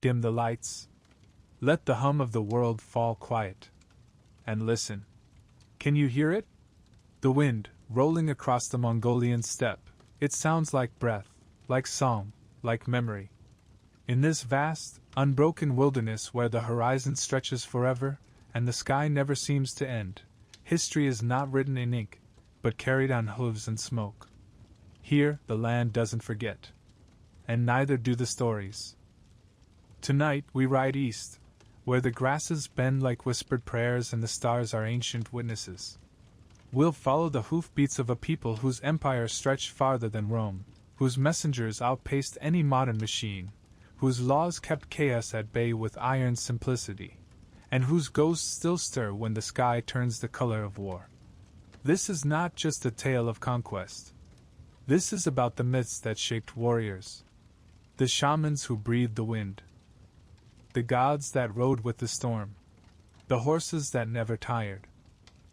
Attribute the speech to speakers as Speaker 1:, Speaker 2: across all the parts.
Speaker 1: dim the lights. Let the hum of the world fall quiet. And listen. Can you hear it? The wind, rolling across the Mongolian steppe, it sounds like breath, like song, like memory. In this vast, unbroken wilderness where the horizon stretches forever, and the sky never seems to end, history is not written in ink, but carried on hooves and smoke. Here, the land doesn't forget. And neither do the stories. Tonight, we ride east, where the grasses bend like whispered prayers and the stars are ancient witnesses. We'll follow the hoofbeats of a people whose empire stretched farther than Rome, whose messengers outpaced any modern machine, whose laws kept chaos at bay with iron simplicity, and whose ghosts still stir when the sky turns the color of war. This is not just a tale of conquest. This is about the myths that shaped warriors, the shamans who breathed the wind, the gods that rode with the storm, the horses that never tired,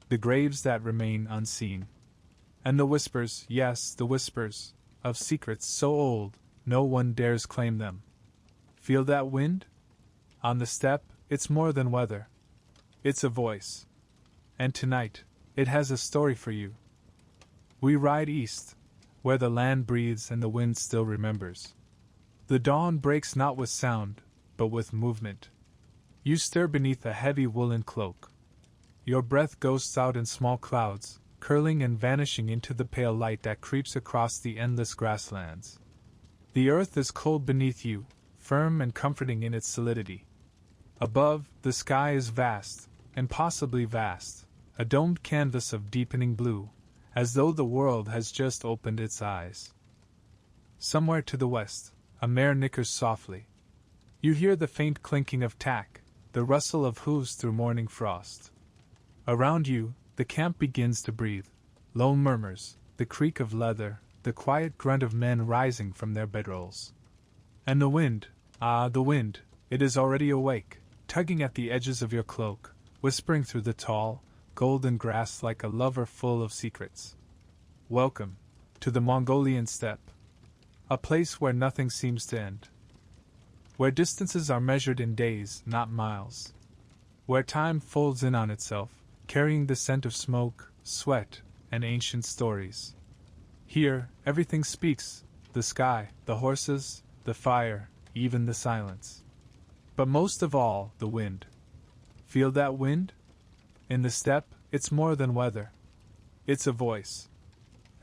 Speaker 1: the graves that remain unseen, and the whispers, yes, the whispers, of secrets so old no one dares claim them. Feel that wind? On the steppe, it's more than weather. It's a voice. And tonight, it has a story for you. We ride east, where the land breathes and the wind still remembers. The dawn breaks not with sound, but with movement. You stir beneath a heavy woolen cloak. Your breath ghosts out in small clouds, curling and vanishing into the pale light that creeps across the endless grasslands. The earth is cold beneath you, firm and comforting in its solidity. Above, the sky is vast, impossibly vast, a domed canvas of deepening blue, as though the world has just opened its eyes. Somewhere to the west, a mare nickers softly. You hear the faint clinking of tack, the rustle of hooves through morning frost. Around you, the camp begins to breathe. Low murmurs, the creak of leather, the quiet grunt of men rising from their bedrolls. And the wind, the wind, it is already awake, tugging at the edges of your cloak, whispering through the tall, golden grass like a lover full of secrets. Welcome to the Mongolian steppe, a place where nothing seems to end, where distances are measured in days, not miles, where time folds in on itself, carrying the scent of smoke, sweat, and ancient stories. Here, everything speaks, the sky, the horses, the fire, even the silence. But most of all, the wind. Feel that wind? In the steppe, it's more than weather. It's a voice.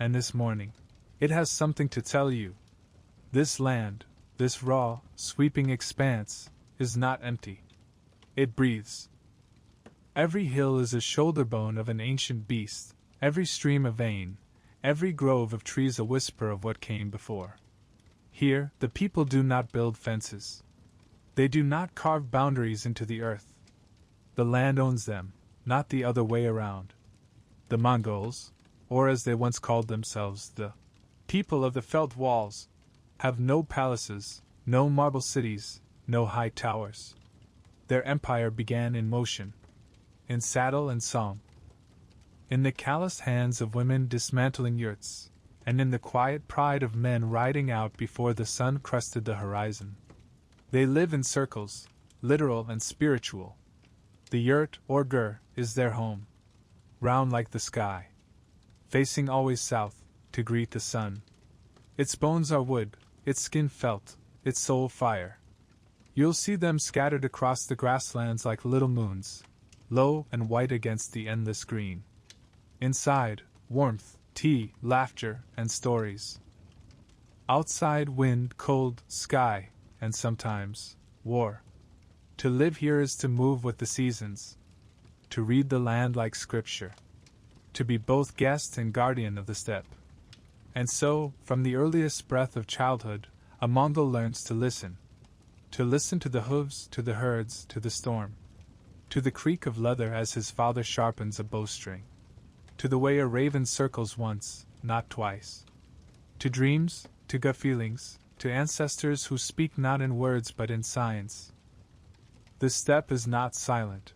Speaker 1: And this morning, it has something to tell you. This land, this raw, sweeping expanse, is not empty. It breathes. Every hill is a shoulder bone of an ancient beast, every stream a vein, every grove of trees a whisper of what came before. Here, the people do not build fences. They do not carve boundaries into the earth. The land owns them, not the other way around. The Mongols, or as they once called themselves, the people of the felt walls, have no palaces, no marble cities, no high towers. Their empire began in motion, in saddle and song, in the calloused hands of women dismantling yurts, and in the quiet pride of men riding out before the sun crested the horizon. They live in circles, literal and spiritual. The yurt, or gur, is their home, round like the sky, facing always south, to greet the sun. Its bones are wood, its skin felt, its soul fire. You'll see them scattered across the grasslands like little moons, low and white against the endless green. Inside, warmth, tea, laughter, and stories. Outside, wind, cold, sky, and sometimes, war. To live here is to move with the seasons, to read the land like scripture, to be both guest and guardian of the steppe. And so, from the earliest breath of childhood, a Mongol learns to listen to the hooves, to the herds, to the storm, to the creak of leather as his father sharpens a bowstring, to the way a raven circles once, not twice, to dreams, to gut feelings, to ancestors who speak not in words but in signs. The steppe is not silent.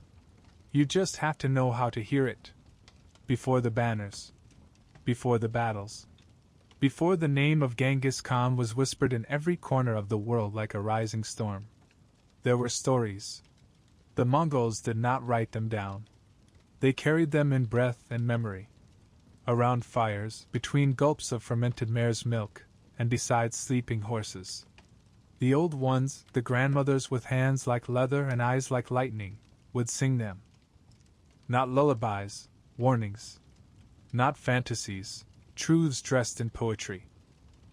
Speaker 1: You just have to know how to hear it. Before the banners, before the battles, before the name of Genghis Khan was whispered in every corner of the world like a rising storm. There were stories. The Mongols did not write them down. They carried them in breath and memory. Around fires, between gulps of fermented mare's milk, and beside sleeping horses. The old ones, the grandmothers with hands like leather and eyes like lightning, would sing them. Not lullabies, warnings. Not fantasies, truths dressed in poetry.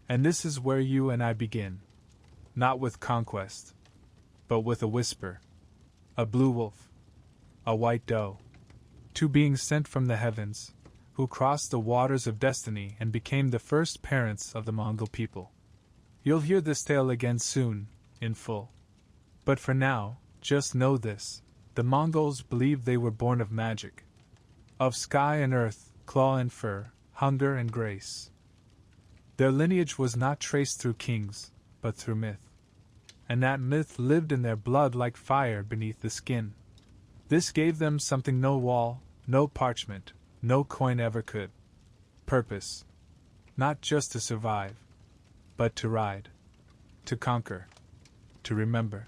Speaker 1: And this is where you and I begin. Not with conquest, but with a whisper. A blue wolf. A white doe. Two beings sent from the heavens, who crossed the waters of destiny and became the first parents of the Mongol people. You'll hear this tale again soon, in full. But for now, just know this: the Mongols believed they were born of magic. Of sky and earth, claw and fur, hunger and grace. Their lineage was not traced through kings, but through myth. And that myth lived in their blood like fire beneath the skin. This gave them something no wall, no parchment, no coin ever could. Purpose. Not just to survive, but to ride. To conquer. To remember.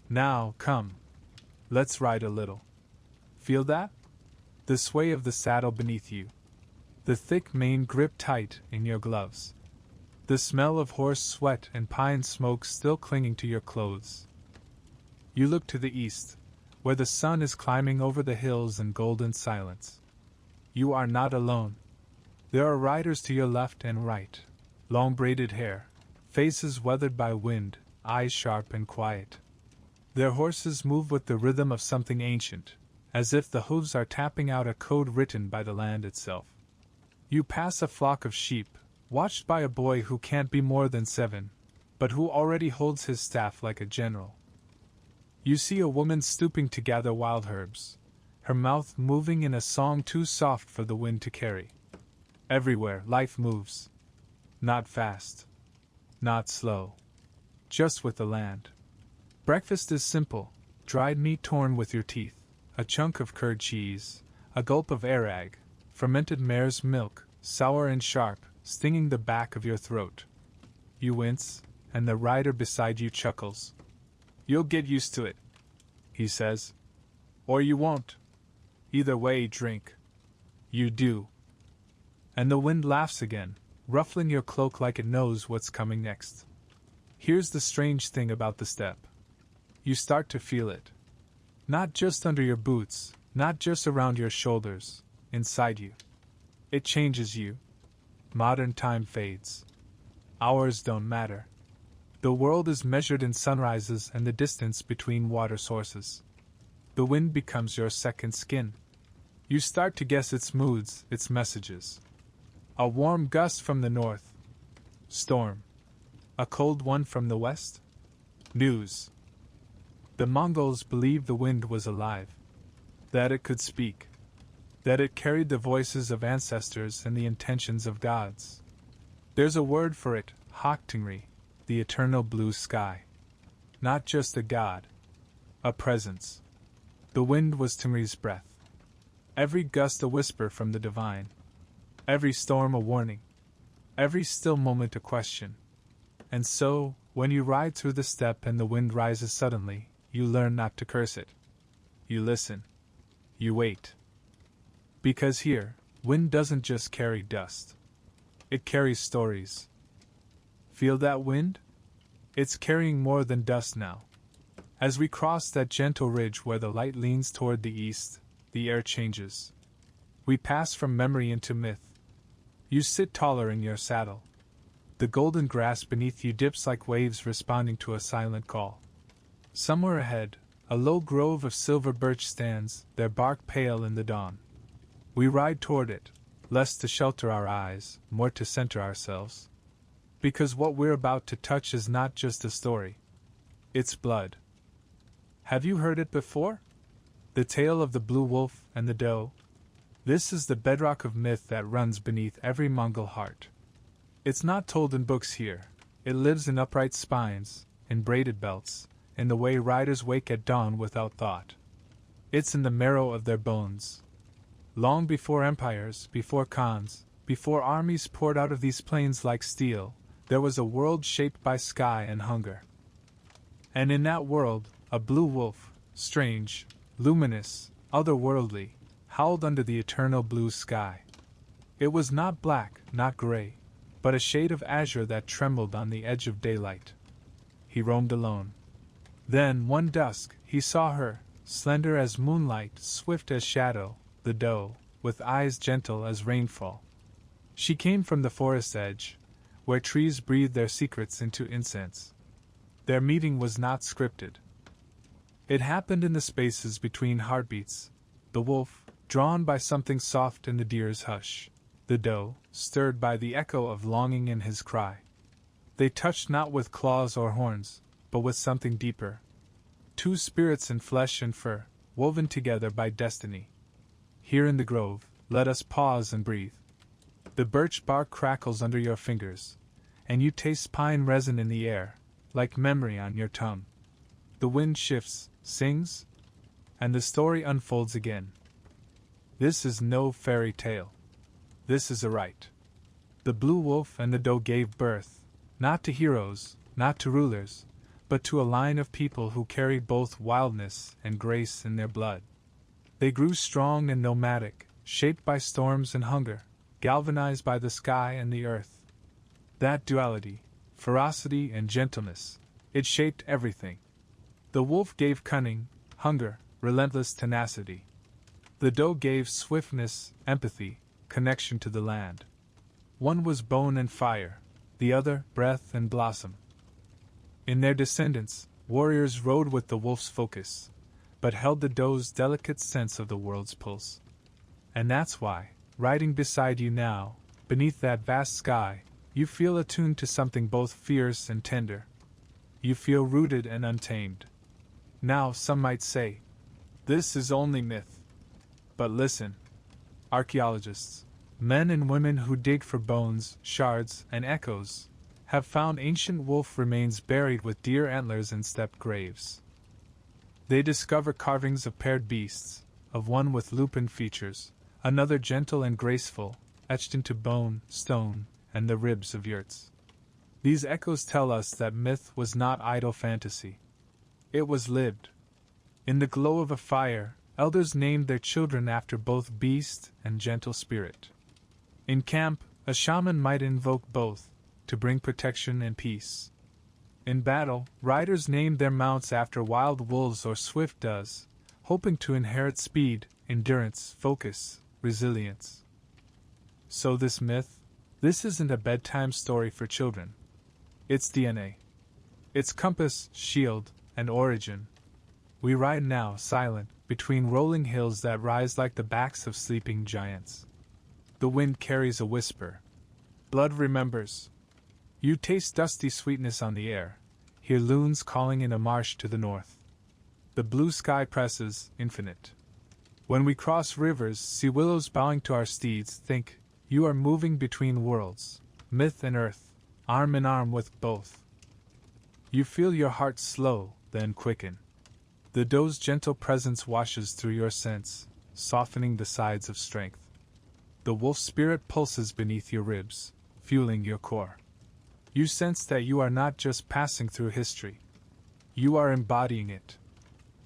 Speaker 1: Now, come. Let's ride a little. Feel that? The sway of the saddle beneath you. The thick mane gripped tight in your gloves. The smell of horse sweat and pine smoke still clinging to your clothes. You look to the east, where the sun is climbing over the hills in golden silence. You are not alone. There are riders to your left and right, long braided hair, faces weathered by wind, eyes sharp and quiet. Their horses move with the rhythm of something ancient, as if the hooves are tapping out a code written by the land itself. You pass a flock of sheep, watched by a boy who can't be more than 7, but who already holds his staff like a general. You see a woman stooping to gather wild herbs, her mouth moving in a song too soft for the wind to carry. Everywhere, life moves. Not fast. Not slow. Just with the land. Breakfast is simple: dried meat torn with your teeth, a chunk of curd cheese, a gulp of arag, fermented mare's milk, sour and sharp, stinging the back of your throat. You wince, and the rider beside you chuckles. You'll get used to it, he says. Or you won't. Either way, drink. You do. And the wind laughs again, ruffling your cloak like it knows what's coming next. Here's the strange thing about the steppe. You start to feel it. Not just under your boots, not just around your shoulders, inside you. It changes you. Modern time fades. Hours don't matter. The world is measured in sunrises and the distance between water sources. The wind becomes your second skin. You start to guess its moods, its messages. A warm gust from the north. Storm. A cold one from the west. News. The Mongols believed the wind was alive. That it could speak. That it carried the voices of ancestors and the intentions of gods. There's a word for it, Haktingri, the eternal blue sky. Not just a god. A presence. The wind was Tengri's breath. Every gust a whisper from the divine. Every storm a warning. Every still moment a question. And so, when you ride through the steppe and the wind rises suddenly, you learn not to curse it. You listen. You wait. Because here, wind doesn't just carry dust. It carries stories. Feel that wind? It's carrying more than dust now. As we cross that gentle ridge where the light leans toward the east, the air changes. We pass from memory into myth. You sit taller in your saddle. The golden grass beneath you dips like waves responding to a silent call. Somewhere ahead, a low grove of silver birch stands, their bark pale in the dawn. We ride toward it, less to shelter our eyes, more to center ourselves. Because what we're about to touch is not just a story. It's blood. Have you heard it before? The tale of the blue wolf and the doe? This is the bedrock of myth that runs beneath every Mongol heart. It's not told in books here. It lives in upright spines, in braided belts, in the way riders wake at dawn without thought. It's in the marrow of their bones. Long before empires, before khans, before armies poured out of these plains like steel, there was a world shaped by sky and hunger. And in that world, A blue wolf, strange, luminous, otherworldly, howled under the eternal blue sky. It was not black, not gray, but a shade of azure that trembled on the edge of daylight. He roamed alone. Then, one dusk, he saw her, slender as moonlight, swift as shadow, the doe, with eyes gentle as rainfall. She came from the forest edge, where trees breathed their secrets into incense. Their meeting was not scripted. It happened in the spaces between heartbeats, the wolf, drawn by something soft in the deer's hush, the doe, stirred by the echo of longing in his cry. They touched not with claws or horns, but with something deeper. Two spirits in flesh and fur, woven together by destiny. Here in the grove, let us pause and breathe. The birch bark crackles under your fingers, and you taste pine resin in the air, like memory on your tongue. The wind shifts, sings, and the story unfolds again. This is no fairy tale. This is a rite. The blue wolf and the doe gave birth, not to heroes, not to rulers, but to a line of people who carried both wildness and grace in their blood. They grew strong and nomadic, shaped by storms and hunger, galvanized by the sky and the earth. That duality, ferocity and gentleness, it shaped everything. The wolf gave cunning, hunger, relentless tenacity. The doe gave swiftness, empathy, connection to the land. One was bone and fire, the other breath and blossom. In their descendants, warriors rode with the wolf's focus, but held the doe's delicate sense of the world's pulse. And that's why, riding beside you now, beneath that vast sky, you feel attuned to something both fierce and tender. You feel rooted and untamed. Now, some might say, this is only myth. But listen. Archaeologists, men and women who dig for bones, shards, and echoes, have found ancient wolf remains buried with deer antlers in steppe graves. They discover carvings of paired beasts, of one with lupine features, another gentle and graceful, etched into bone, stone, and the ribs of yurts. These echoes tell us that myth was not idle fantasy. It was lived. In the glow of a fire, elders named their children after both beast and gentle spirit. In camp, a shaman might invoke both, to bring protection and peace. In battle, riders named their mounts after wild wolves or swift does, hoping to inherit speed, endurance, focus, resilience. So this myth, this isn't a bedtime story for children. It's DNA. It's compass, shield, and origin. We ride now, silent, between rolling hills that rise like the backs of sleeping giants. The wind carries a whisper. Blood remembers. You taste dusty sweetness on the air, hear loons calling in a marsh to the north. The blue sky presses, infinite. When we cross rivers, see willows bowing to our steeds, think, you are moving between worlds, myth and earth, arm in arm with both. You feel your heart slow, then quicken. The doe's gentle presence washes through your sense, softening the sides of strength. The wolf's spirit pulses beneath your ribs, fueling your core. You sense that you are not just passing through history. You are embodying it.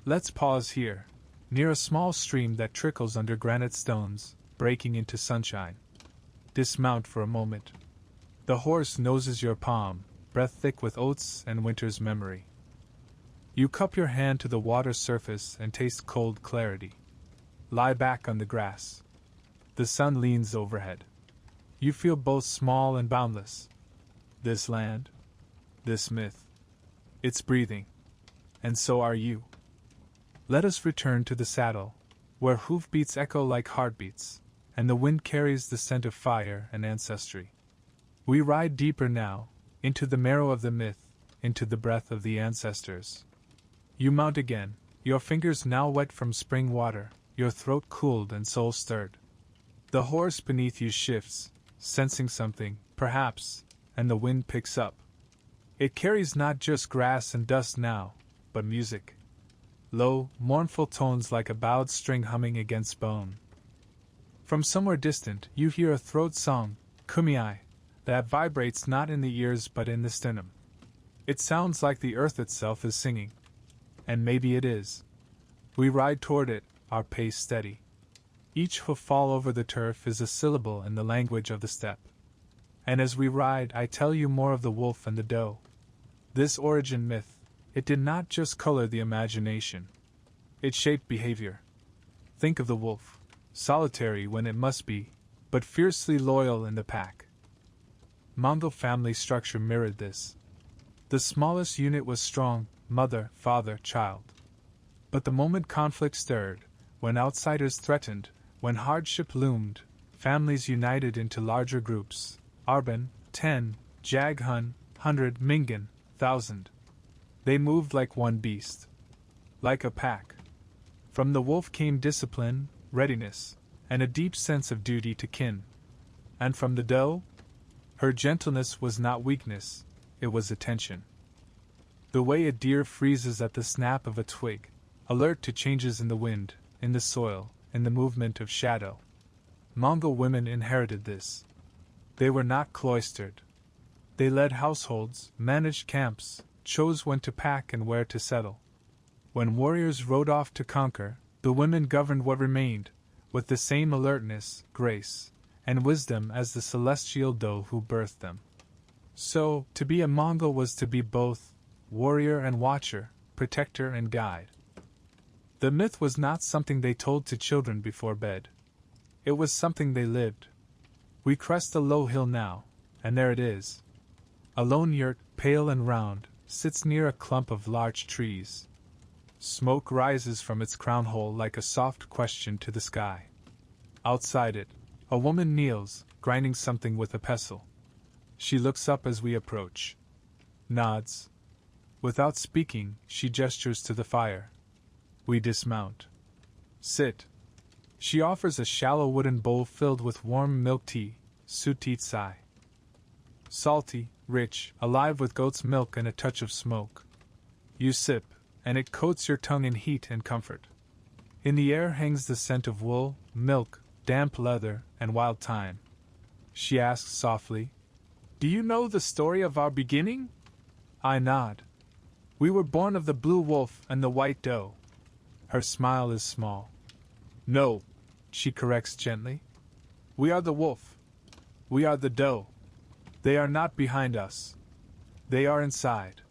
Speaker 1: Let's pause here, near a small stream that trickles under granite stones, breaking into sunshine. Dismount for a moment. The horse noses your palm, breath thick with oats and winter's memory. You cup your hand to the water's surface and taste cold clarity. Lie back on the grass. The sun leans overhead. You feel both small and boundless. This land, this myth, it's breathing, and so are you. Let us return to the saddle, where hoofbeats echo like heartbeats, and the wind carries the scent of fire and ancestry. We ride deeper now, into the marrow of the myth, into the breath of the ancestors. You mount again, your fingers now wet from spring water, your throat cooled and soul stirred. The horse beneath you shifts, sensing something, perhaps, and the wind picks up. It carries not just grass and dust now, but music. Low, mournful tones like a bowed string humming against bone. From somewhere distant, you hear a throat song, kumiai, that vibrates not in the ears but in the sternum. It sounds like the earth itself is singing. And maybe it is. We ride toward it, our pace steady. Each footfall over the turf is a syllable in the language of the steppe. And as we ride, I tell you more of the wolf and the doe. This origin myth, it did not just color the imagination. It shaped behavior. Think of the wolf, solitary when it must be, but fiercely loyal in the pack. Mongol family structure mirrored this. The smallest unit was strong, mother, father, child. But the moment conflict stirred, when outsiders threatened, when hardship loomed, families united into larger groups. Arban, 10, Jaghun, 100, Mingan, 1,000. They moved like one beast. Like a pack. From the wolf came discipline, readiness, and a deep sense of duty to kin. And from the doe? Her gentleness was not weakness, it was attention. The way a deer freezes at the snap of a twig, alert to changes in the wind, in the soil, in the movement of shadow. Mongol women inherited this. They were not cloistered. They led households, managed camps, chose when to pack and where to settle. When warriors rode off to conquer, the women governed what remained, with the same alertness, grace, and wisdom as the celestial doe who birthed them. So, to be a Mongol was to be both warrior and watcher, protector and guide. The myth was not something they told to children before bed. It was something they lived. We crest a low hill now, and there it is. A lone yurt, pale and round, sits near a clump of large trees. Smoke rises from its crown hole like a soft question to the sky. Outside it, a woman kneels, grinding something with a pestle. She looks up as we approach. Nods. Without speaking, she gestures to the fire. We dismount. Sit. She offers a shallow wooden bowl filled with warm milk tea, sutit sai. Salty, rich, alive with goat's milk and a touch of smoke. You sip, and it coats your tongue in heat and comfort. In the air hangs the scent of wool, milk, damp leather, and wild thyme. She asks softly, "Do you know the story of our beginning?" I nod. We were born of the blue wolf and the white doe. Her smile is small. No, she corrects gently. We are the wolf. We are the doe. They are not behind us. They are inside.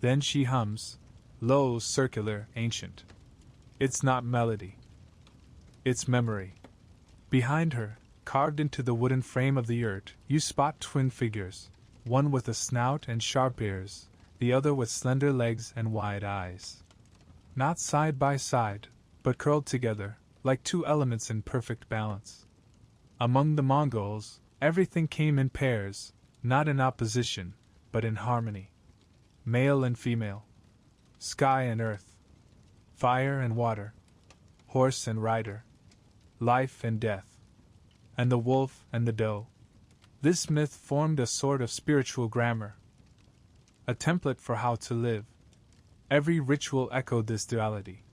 Speaker 1: Then she hums, low, circular, ancient. It's not melody. It's memory. Behind her, carved into the wooden frame of the yurt, you spot twin figures, one with a snout and sharp ears, the other with slender legs and wide eyes. Not side by side, but curled together, like two elements in perfect balance. Among the Mongols, everything came in pairs, not in opposition, but in harmony. Male and female. Sky and earth. Fire and water. Horse and rider. Life and death. And the wolf and the doe. This myth formed a sort of spiritual grammar. A template for how to live. Every ritual echoed this duality.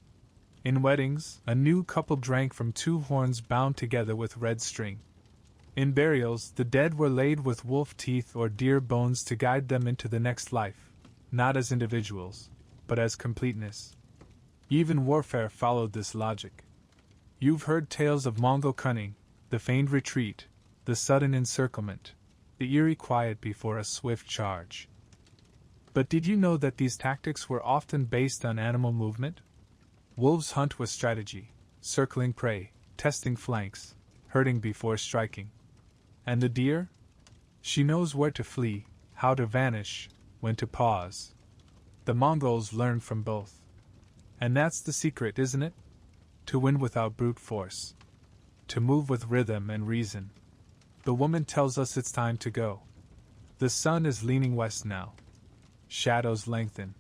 Speaker 1: In weddings, a new couple drank from two horns bound together with red string. In burials, the dead were laid with wolf teeth or deer bones to guide them into the next life, not as individuals, but as completeness. Even warfare followed this logic. You've heard tales of Mongol cunning, the feigned retreat, the sudden encirclement, the eerie quiet before a swift charge. But did you know that these tactics were often based on animal movement? Wolves hunt with strategy, circling prey, testing flanks, herding before striking. And the deer? She knows where to flee, how to vanish, when to pause. The Mongols learned from both. And that's the secret, isn't it? To win without brute force. To move with rhythm and reason. The woman tells us it's time to go. The sun is leaning west now. Shadows lengthen.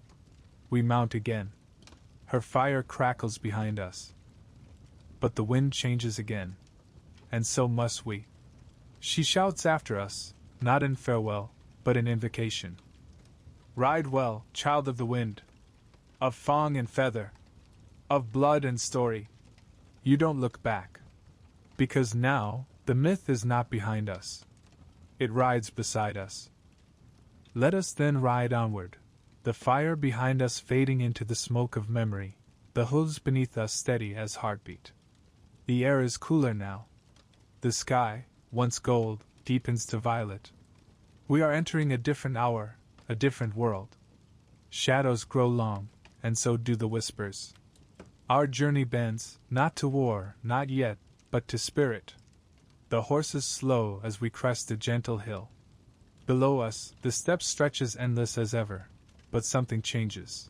Speaker 1: We mount again. Her fire crackles behind us. But the wind changes again. And so must we. She shouts after us, not in farewell, but in invocation. Ride well, child of the wind. Of fong and feather. Of blood and story. You don't look back. Because now, the myth is not behind us. It rides beside us. Let us then ride onward. The fire behind us fading into the smoke of memory, the hooves beneath us steady as heartbeat. The air is cooler now. The sky, once gold, deepens to violet. We are entering a different hour, a different world. Shadows grow long, and so do the whispers. Our journey bends, not to war, not yet, but to spirit. The horses slow as we crest a gentle hill. Below us, the steppe stretches endless as ever, but something changes.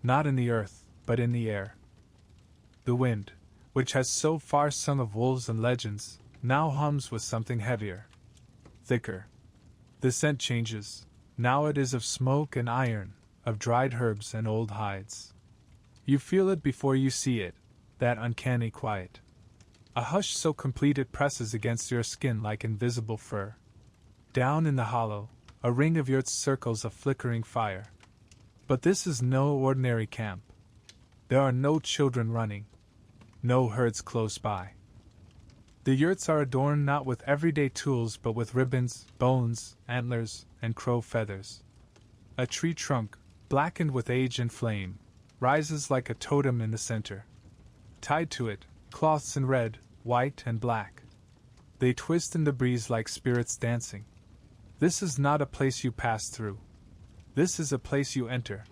Speaker 1: Not in the earth, but in the air. The wind, which has so far sung of wolves and legends, now hums with something heavier, thicker. The scent changes. Now it is of smoke and iron, of dried herbs and old hides. You feel it before you see it, that uncanny quiet. A hush so complete it presses against your skin like invisible fur. Down in the hollow, a ring of yurts circles a flickering fire. But this is no ordinary camp. There are no children running, no herds close by. The yurts are adorned not with everyday tools but with ribbons, bones, antlers, and crow feathers. A tree trunk, blackened with age and flame, rises like a totem in the center. Tied to it, cloths in red, white, and black. They twist in the breeze like spirits dancing. This is not a place you pass through. This is a place you enter,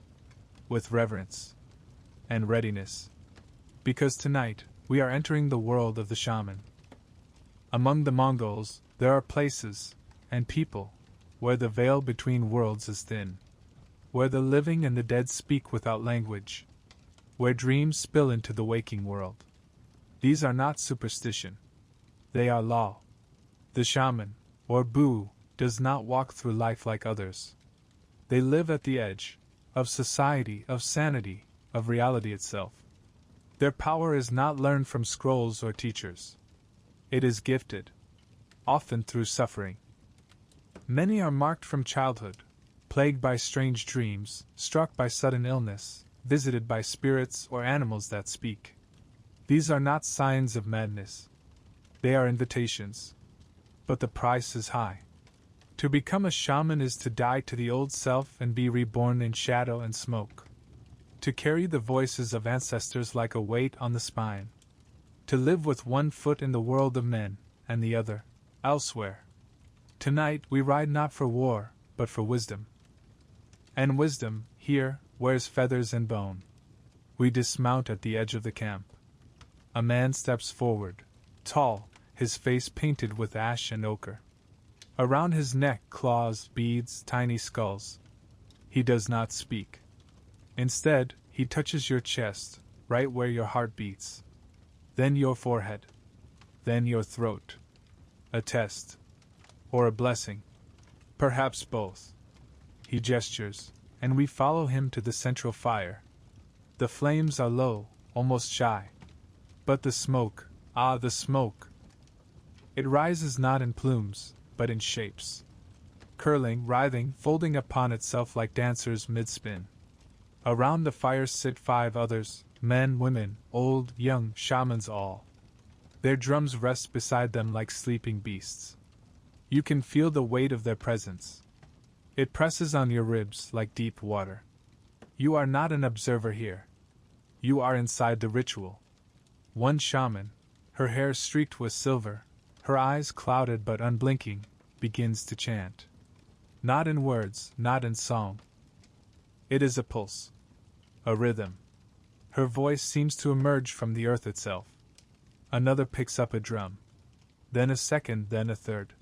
Speaker 1: with reverence and readiness. Because tonight, we are entering the world of the shaman. Among the Mongols, there are places, and people, where the veil between worlds is thin. Where the living and the dead speak without language. Where dreams spill into the waking world. These are not superstition. They are law. The shaman, or Bu, does not walk through life like others. They live at the edge, of society, of sanity, of reality itself. Their power is not learned from scrolls or teachers. It is gifted, often through suffering. Many are marked from childhood, plagued by strange dreams, struck by sudden illness, visited by spirits or animals that speak. These are not signs of madness. They are invitations. But the price is high. To become a shaman is to die to the old self and be reborn in shadow and smoke. To carry the voices of ancestors like a weight on the spine. To live with one foot in the world of men, and the other, elsewhere. Tonight we ride not for war, but for wisdom. And wisdom, here, wears feathers and bone. We dismount at the edge of the camp. A man steps forward, tall, his face painted with ash and ochre. Around his neck claws, beads, tiny skulls. He does not speak. Instead, he touches your chest, right where your heart beats. Then your forehead. Then your throat. A test. Or a blessing. Perhaps both. He gestures, and we follow him to the central fire. The flames are low, almost shy. But the smoke, the smoke! It rises not in plumes, but in shapes. Curling, writhing, folding upon itself like dancers mid-spin. Around the fire sit 5 others, men, women, old, young, shamans all. Their drums rest beside them like sleeping beasts. You can feel the weight of their presence. It presses on your ribs like deep water. You are not an observer here. You are inside the ritual. One shaman, her hair streaked with silver, her eyes clouded but unblinking, begins to chant. Not in words, not in song. It is a pulse. A rhythm. Her voice seems to emerge from the earth itself. Another picks up a drum. Then a second, then a third.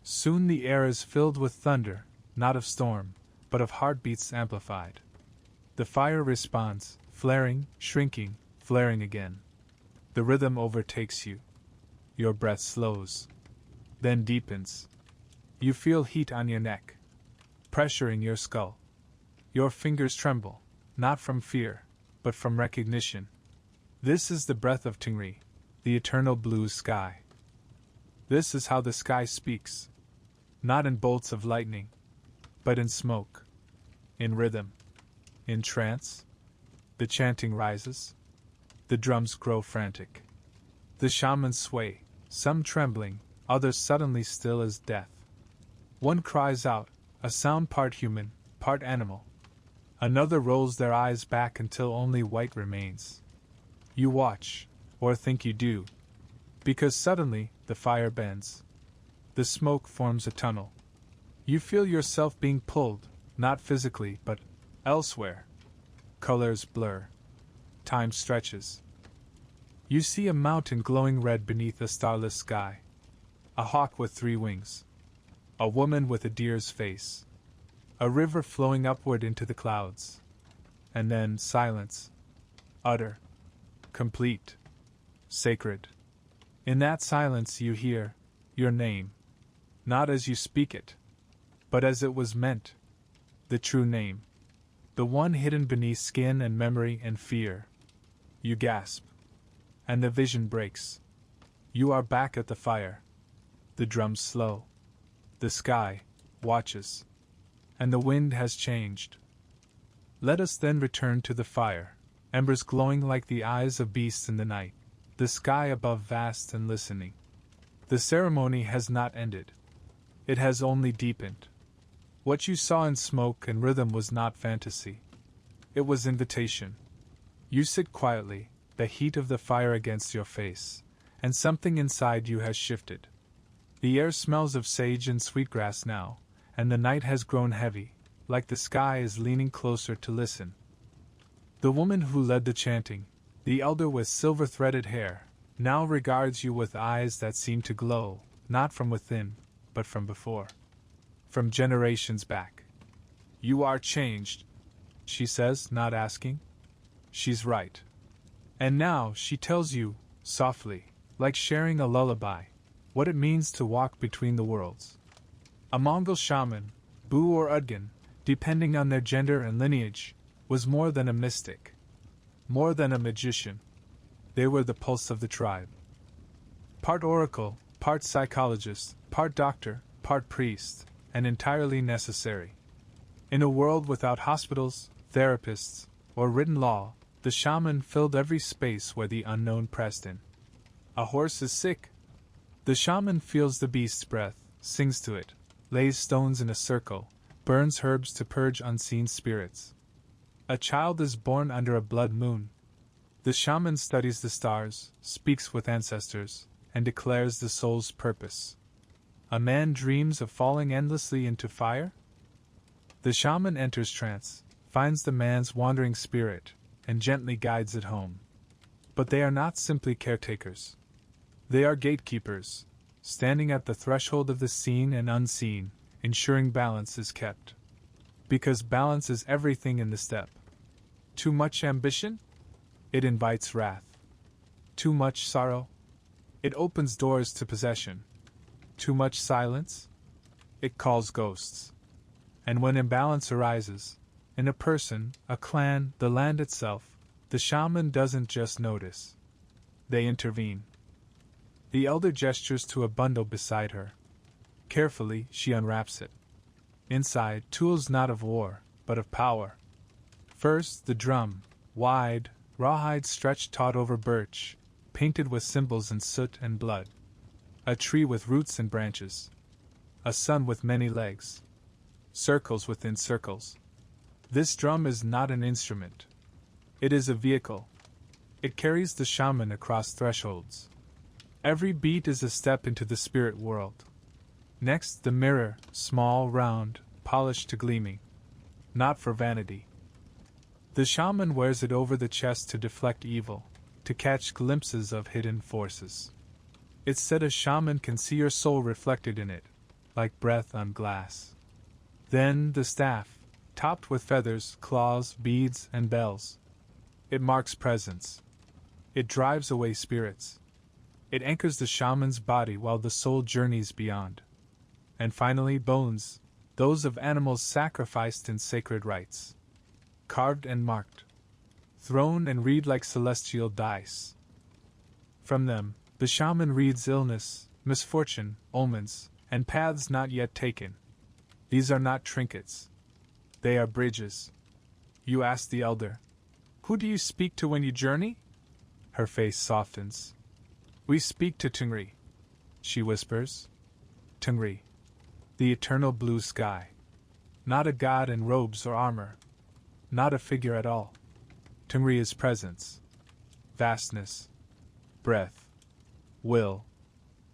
Speaker 1: Soon the air is filled with thunder, not of storm, but of heartbeats amplified. The fire responds, flaring, shrinking, flaring again. The rhythm overtakes you. Your breath slows. Then deepens. You feel heat on your neck. Pressure in your skull. Your fingers tremble, not from fear, but from recognition. This is the breath of Tingri, the eternal blue sky. This is how the sky speaks. Not in bolts of lightning, but in smoke. In rhythm. In trance. The chanting rises. The drums grow frantic. The shamans sway, some trembling, others suddenly still as death. One cries out, a sound part human, part animal. Another rolls their eyes back until only white remains. You watch, or think you do, because suddenly the fire bends. The smoke forms a tunnel. You feel yourself being pulled, not physically, but elsewhere. Colors blur. Time stretches. You see a mountain glowing red beneath a starless sky. A hawk with 3 wings. A woman with a deer's face. A river flowing upward into the clouds. And then silence. Utter. Complete. Sacred. In that silence you hear your name. Not as you speak it, but as it was meant. The true name. The one hidden beneath skin and memory and fear. You gasp. And the vision breaks. You are back at the fire. The drums slow. The sky watches. And the wind has changed. Let us then return to the fire, embers glowing like the eyes of beasts in the night, the sky above vast and listening. The ceremony has not ended. It has only deepened. What you saw in smoke and rhythm was not fantasy. It was invitation. You sit quietly, the heat of the fire against your face, and something inside you has shifted. The air smells of sage and sweetgrass now, and the night has grown heavy, like the sky is leaning closer to listen. The woman who led the chanting, the elder with silver-threaded hair, now regards you with eyes that seem to glow, not from within, but from before. From generations back. You are changed, she says, not asking. She's right. And now she tells you, softly, like sharing a lullaby, what it means to walk between the worlds. A Mongol shaman, Bu or Udgan, depending on their gender and lineage, was more than a mystic. More than a magician. They were the pulse of the tribe. Part oracle, part psychologist, part doctor, part priest, and entirely necessary. In a world without hospitals, therapists, or written law, the shaman filled every space where the unknown pressed in. A horse is sick. The shaman feels the beast's breath, sings to it, lays stones in a circle, burns herbs to purge unseen spirits. A child is born under a blood moon. The shaman studies the stars, speaks with ancestors, and declares the soul's purpose. A man dreams of falling endlessly into fire? The shaman enters trance, finds the man's wandering spirit, and gently guides it home. But they are not simply caretakers. They are gatekeepers, standing at the threshold of the seen and unseen, ensuring balance is kept. Because balance is everything in the steppe. Too much ambition? It invites wrath. Too much sorrow? It opens doors to possession. Too much silence? It calls ghosts. And when imbalance arises, in a person, a clan, the land itself, the shaman doesn't just notice. They intervene. The elder gestures to a bundle beside her. Carefully, she unwraps it. Inside, tools not of war, but of power. First, the drum, wide, rawhide stretched taut over birch, painted with symbols in soot and blood. A tree with roots and branches. A sun with many legs. Circles within circles. This drum is not an instrument. It is a vehicle. It carries the shaman across thresholds. Every beat is a step into the spirit world. Next, the mirror, small, round, polished to gleaming. Not for vanity. The shaman wears it over the chest to deflect evil, to catch glimpses of hidden forces. It's said a shaman can see your soul reflected in it, like breath on glass. Then the staff, topped with feathers, claws, beads, and bells. It marks presence. It drives away spirits. It anchors the shaman's body while the soul journeys beyond. And finally, bones, those of animals sacrificed in sacred rites. Carved and marked. Thrown and read like celestial dice. From them, the shaman reads illness, misfortune, omens, and paths not yet taken. These are not trinkets. They are bridges. You ask the elder, "Who do you speak to when you journey?" Her face softens. "We speak to Tungri," she whispers. Tungri. The eternal blue sky. Not a god in robes or armor. not a figure at all. Tungri is presence, vastness, breath, will.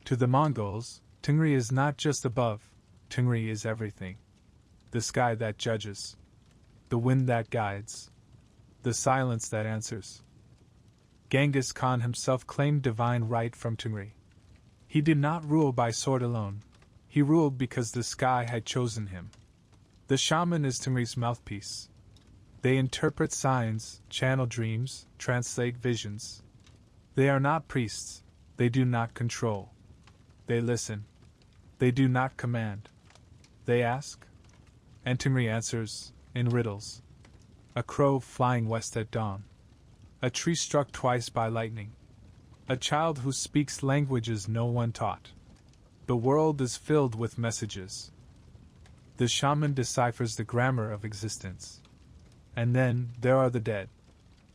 Speaker 1: To the Mongols, Tungri is not just above, Tungri is everything. The sky that judges, the wind that guides, the silence that answers. Genghis Khan himself claimed divine right from Tungri. He did not rule by sword alone, he ruled because the sky had chosen him. The shaman is Tungri's mouthpiece. They interpret signs, channel dreams, translate visions. They are not priests, they do not control. They listen. They do not command. They ask. And Tungri answers, in riddles. A crow flying west at dawn. A tree struck twice by lightning. A child who speaks languages no one taught. The world is filled with messages. The shaman deciphers the grammar of existence. And then there are the dead.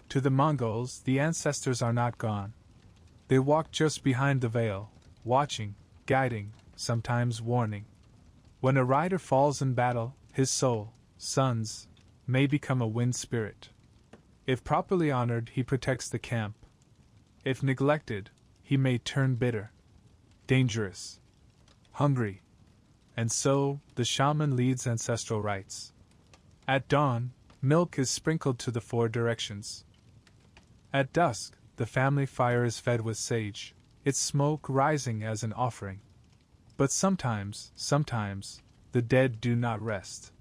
Speaker 1: To the Mongols, the ancestors are not gone. They walk just behind the veil, watching, guiding, sometimes warning. When a rider falls in battle, his soul, sons, may become a wind spirit. If properly honored, he protects the camp. If neglected, he may turn bitter, dangerous, hungry. And so, the shaman leads ancestral rites. At dawn, milk is sprinkled to the 4 directions. At dusk, the family fire is fed with sage, its smoke rising as an offering. But sometimes, the dead do not rest.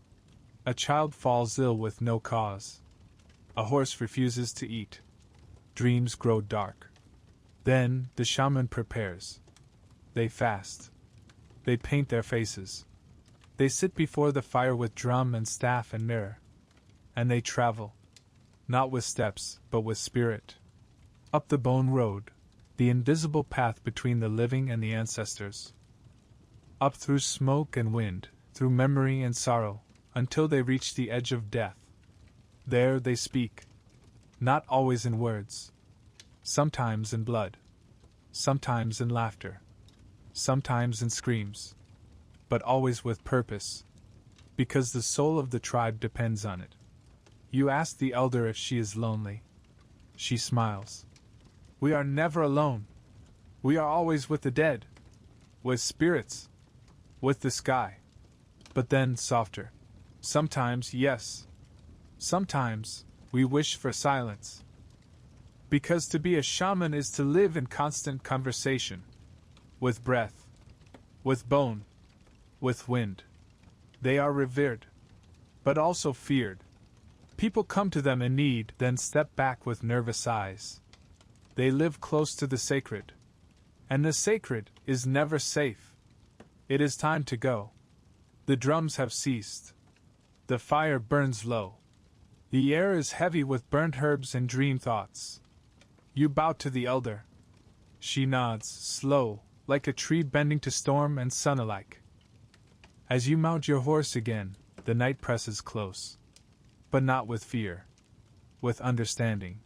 Speaker 1: A child falls ill with no cause. A horse refuses to eat. Dreams grow dark. Then the shaman prepares. They fast. They paint their faces. They sit before the fire with drum and staff and mirror. And they travel. Not with steps, but with spirit. Up the bone road, the invisible path between the living and the ancestors. Up through smoke and wind, through memory and sorrow, until they reach the edge of death. There they speak. Not always in words. Sometimes in blood. Sometimes in laughter. Sometimes in screams. But always with purpose. Because the soul of the tribe depends on it. You ask the elder if she is lonely. She smiles. We are never alone. We are always with the dead. With spirits. With the sky. But then softer. Sometimes, yes. Sometimes, we wish for silence. Because to be a shaman is to live in constant conversation. With breath. With bone. With wind. They are revered. But also feared. People come to them in need, then step back with nervous eyes. They live close to the sacred. And the sacred is never safe. It is time to go. The drums have ceased. The fire burns low. The air is heavy with burnt herbs and dream thoughts. You bow to the elder. She nods, slow, like a tree bending to storm and sun alike. As you mount your horse again, the night presses close. But not with fear. With understanding.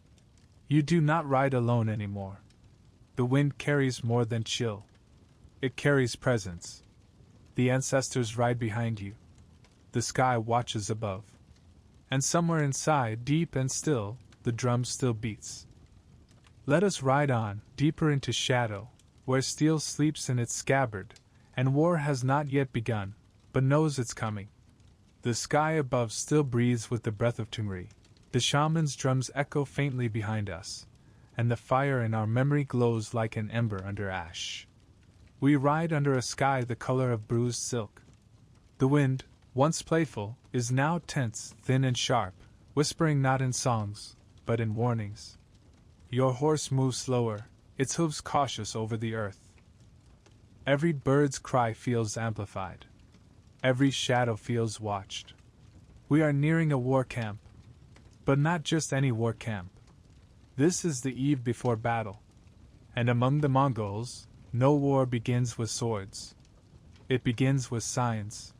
Speaker 1: You do not ride alone anymore. The wind carries more than chill. It carries presence. The ancestors ride behind you. The sky watches above. And somewhere inside, deep and still, the drum still beats. Let us ride on, deeper into shadow, where steel sleeps in its scabbard, and war has not yet begun, but knows it's coming. The sky above still breathes with the breath of Tungri. The shaman's drums echo faintly behind us, and the fire in our memory glows like an ember under ash. We ride under a sky the color of bruised silk. The wind, once playful, is now tense, thin and sharp, whispering not in songs, but in warnings. Your horse moves slower, its hooves cautious over the earth. Every bird's cry feels amplified. Every shadow feels watched. We are nearing a war camp. But not just any war camp. This is the eve before battle. And among the Mongols, no war begins with swords. It begins with signs.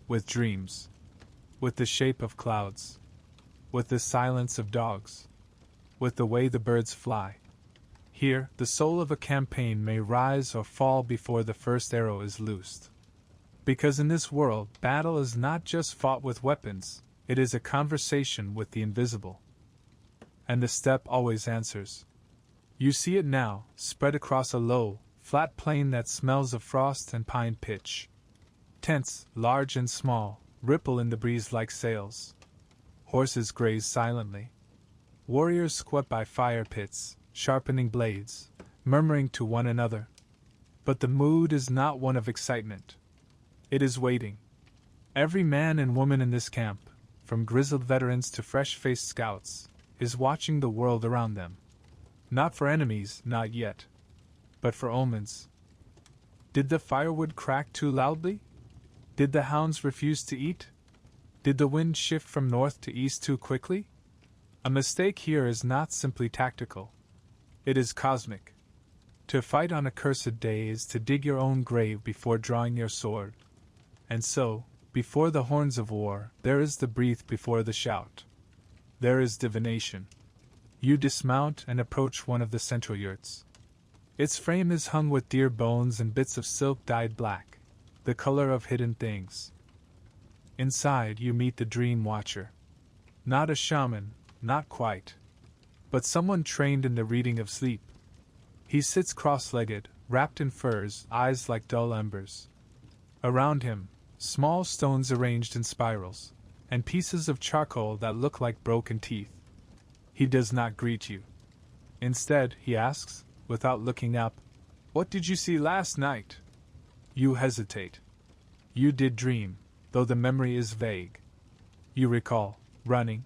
Speaker 1: With dreams. With the shape of clouds. With the silence of dogs. With the way the birds fly. Here, the soul of a campaign may rise or fall before the first arrow is loosed. Because in this world, battle is not just fought with weapons, It is a conversation with the invisible. And the steppe always answers. You see it now, spread across a low, flat plain that smells of frost and pine pitch. Tents, large and small, ripple in the breeze like sails. Horses graze silently. Warriors squat by fire pits, sharpening blades, murmuring to one another. But the mood is not one of excitement. It is waiting. Every man and woman in this camp, from grizzled veterans to fresh-faced scouts, is watching the world around them. Not for enemies, not yet. But for omens. Did the firewood crack too loudly? Did the hounds refuse to eat? Did the wind shift from north to east too quickly? A mistake here is not simply tactical. It is cosmic. To fight on a cursed day is to dig your own grave before drawing your sword. And so, before the horns of war, there is the breath before the shout. There is divination. You dismount and approach one of the central yurts. Its frame is hung with deer bones and bits of silk dyed black, the color of hidden things. Inside you meet the dream watcher. Not a shaman, not quite. But someone trained in the reading of sleep. He sits cross-legged, wrapped in furs, eyes like dull embers. Around him, small stones arranged in spirals, and pieces of charcoal that look like broken teeth. He does not greet you. Instead, he asks, without looking up, "What did you see last night?" You hesitate. You did dream, though the memory is vague. You recall, running,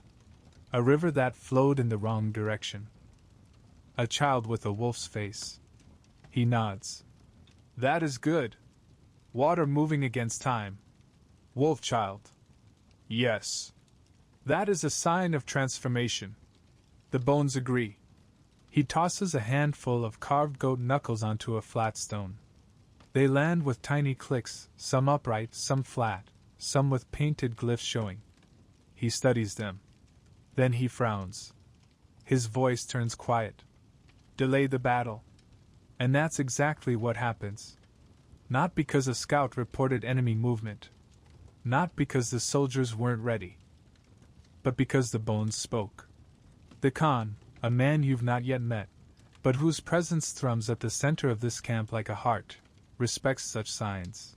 Speaker 1: a river that flowed in the wrong direction. A child with a wolf's face. He nods. That is good. Water moving against time. Wolf child. Yes. That is a sign of transformation. The bones agree. He tosses a handful of carved goat knuckles onto a flat stone. They land with tiny clicks, some upright, some flat, some with painted glyphs showing. He studies them. Then he frowns. His voice turns quiet. Delay the battle. And that's exactly what happens. Not because a scout reported enemy movement. Not because the soldiers weren't ready. But because the bones spoke. The Khan, a man you've not yet met, but whose presence thrums at the center of this camp like a heart, respects such signs.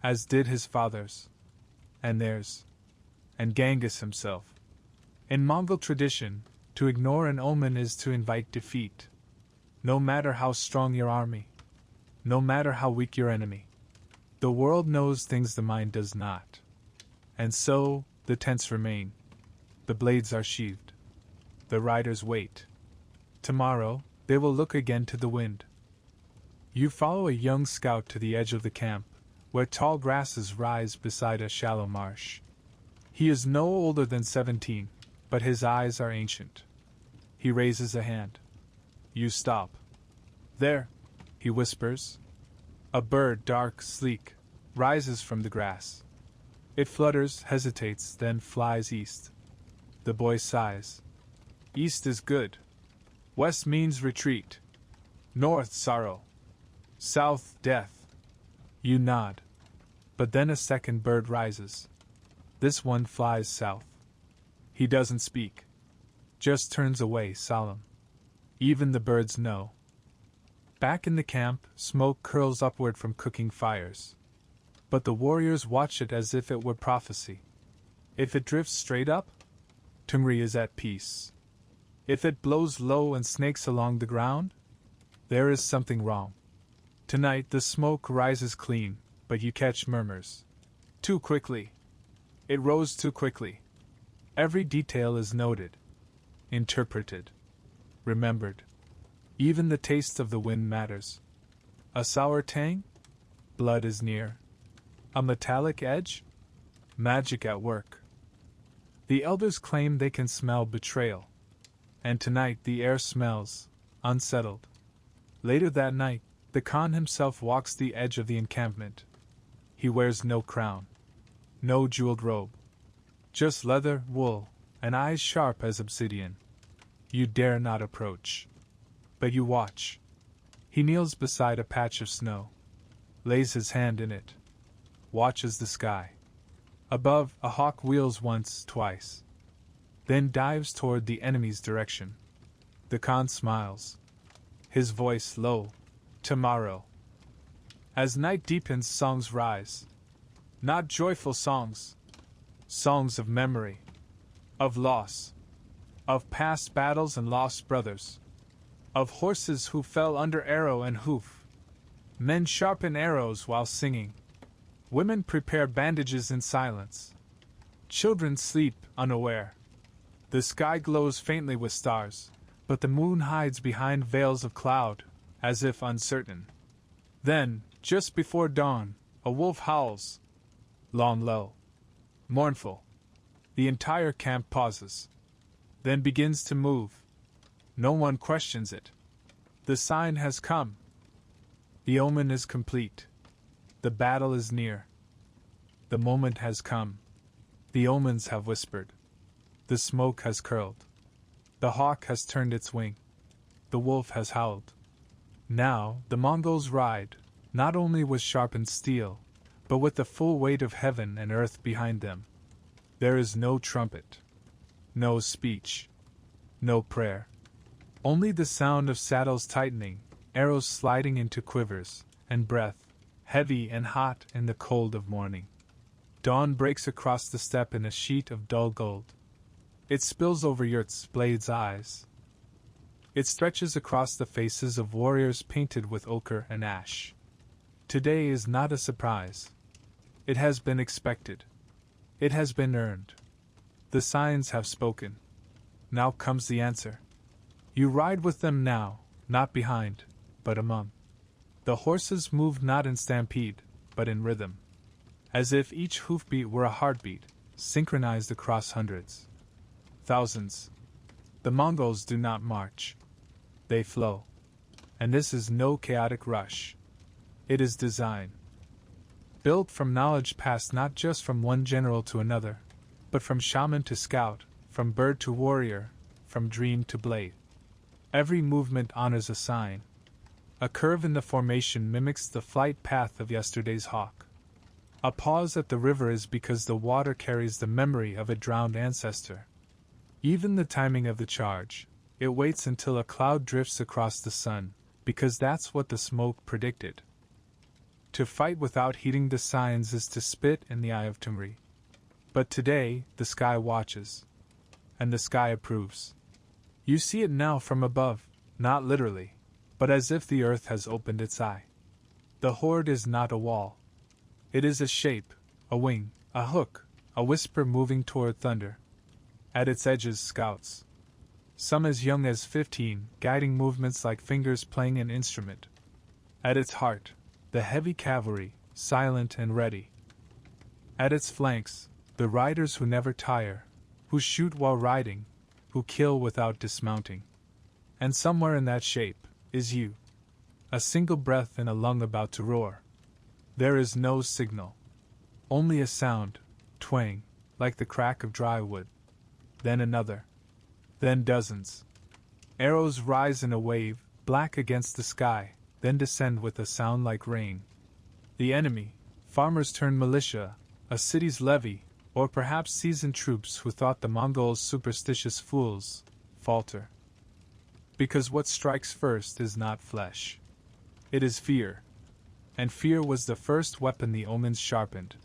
Speaker 1: As did his fathers. And theirs. And Genghis himself. In Mongol tradition, to ignore an omen is to invite defeat. No matter how strong your army. No matter how weak your enemy. The world knows things the mind does not. And so, the tents remain. The blades are sheathed. The riders wait. Tomorrow, they will look again to the wind. You follow a young scout to the edge of the camp, where tall grasses rise beside a shallow marsh. He is no older than 17, but his eyes are ancient. He raises a hand. You stop. There, he whispers. A bird, dark, sleek, rises from the grass. It flutters, hesitates, then flies east. The boy sighs. East is good. West means retreat. North, sorrow. South, death. You nod. But then a second bird rises. This one flies south. He doesn't speak. Just turns away, solemn. Even the birds know. Back in the camp, smoke curls upward from cooking fires. But the warriors watch it as if it were prophecy. If it drifts straight up, Tungri is at peace. If it blows low and snakes along the ground, there is something wrong. Tonight the smoke rises clean, but you catch murmurs. Too quickly. It rose too quickly. Every detail is noted, interpreted, remembered. Even the taste of the wind matters. A sour tang? Blood is near. A metallic edge? Magic at work. The elders claim they can smell betrayal. And tonight the air smells unsettled. Later that night, the Khan himself walks the edge of the encampment. He wears no crown, no jeweled robe. Just leather, wool, and eyes sharp as obsidian. You dare not approach. But you watch. He kneels beside a patch of snow. Lays his hand in it. Watches the sky. Above, a hawk wheels once, twice, then dives toward the enemy's direction. The Khan smiles, his voice low. Tomorrow. As night deepens, songs rise. Not joyful songs. Songs of memory, of loss, of past battles and lost brothers, of horses who fell under arrow and hoof. Men sharpen arrows while singing. Women prepare bandages in silence. Children sleep unaware. The sky glows faintly with stars, but the moon hides behind veils of cloud, as if uncertain. Then, just before dawn, a wolf howls. Long, low, mournful. The entire camp pauses, then begins to move. No one questions it. The sign has come. The omen is complete. The battle is near. The moment has come. The omens have whispered. The smoke has curled. The hawk has turned its wing. The wolf has howled. Now, the Mongols ride, not only with sharpened steel, but with the full weight of heaven and earth behind them. There is no trumpet, no speech, no prayer. Only the sound of saddles tightening, arrows sliding into quivers, and breath, heavy and hot in the cold of morning. Dawn breaks across the steppe in a sheet of dull gold. It spills over yurts' blades' eyes. It stretches across the faces of warriors painted with ochre and ash. Today is not a surprise. It has been expected. It has been earned. The signs have spoken. Now comes the answer. You ride with them now, not behind, but among. The horses move not in stampede, but in rhythm, as if each hoofbeat were a heartbeat, synchronized across hundreds. Thousands. The Mongols do not march. They flow. And this is no chaotic rush. It is design. Built from knowledge passed not just from one general to another, but from shaman to scout, from bird to warrior, from dream to blade. Every movement honors a sign. A curve in the formation mimics the flight path of yesterday's hawk. A pause at the river is because the water carries the memory of a drowned ancestor. Even the timing of the charge, it waits until a cloud drifts across the sun, because that's what the smoke predicted. To fight without heeding the signs is to spit in the eye of Tumri. But today, the sky watches. And the sky approves. You see it now from above, not literally, but as if the earth has opened its eye. The horde is not a wall. It is a shape, a wing, a hook, a whisper moving toward thunder. At its edges, scouts. Some as young as 15, guiding movements like fingers playing an instrument. At its heart, the heavy cavalry, silent and ready. At its flanks, the riders who never tire, who shoot while riding, who kill without dismounting. And somewhere in that shape is you. A single breath in a lung about to roar. There is no signal. Only a sound, twang, like the crack of dry wood. Then another. Then dozens. Arrows rise in a wave, black against the sky, then descend with a sound like rain. The enemy, farmers turned militia, a city's levy, or perhaps seasoned troops who thought the Mongols superstitious fools, falter. Because what strikes first is not flesh. It is fear. And fear was the first weapon the omens sharpened.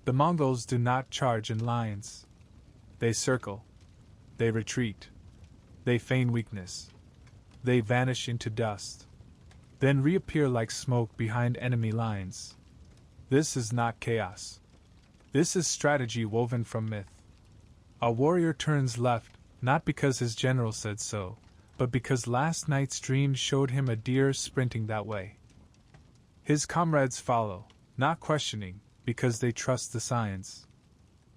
Speaker 1: The Mongols do not charge in lines. They circle. They retreat. They feign weakness. They vanish into dust, then reappear like smoke behind enemy lines. This is not chaos. This is strategy woven from myth. A warrior turns left, not because his general said so, but because last night's dream showed him a deer sprinting that way. His comrades follow, not questioning, because they trust the signs.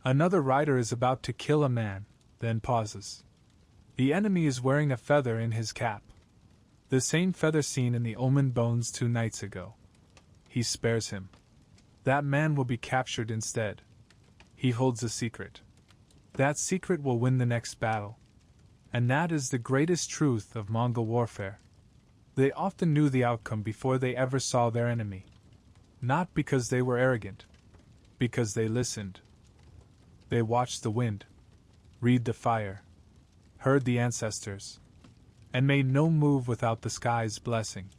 Speaker 1: Another rider is about to kill a man, then pauses. The enemy is wearing a feather in his cap. The same feather seen in the omen bones 2 nights ago. He spares him. That man will be captured instead. He holds a secret. That secret will win the next battle. And that is the greatest truth of Mongol warfare. They often knew the outcome before they ever saw their enemy. Not because they were arrogant. Because they listened. They watched the wind, read the fire, heard the ancestors, and made no move without the sky's blessing.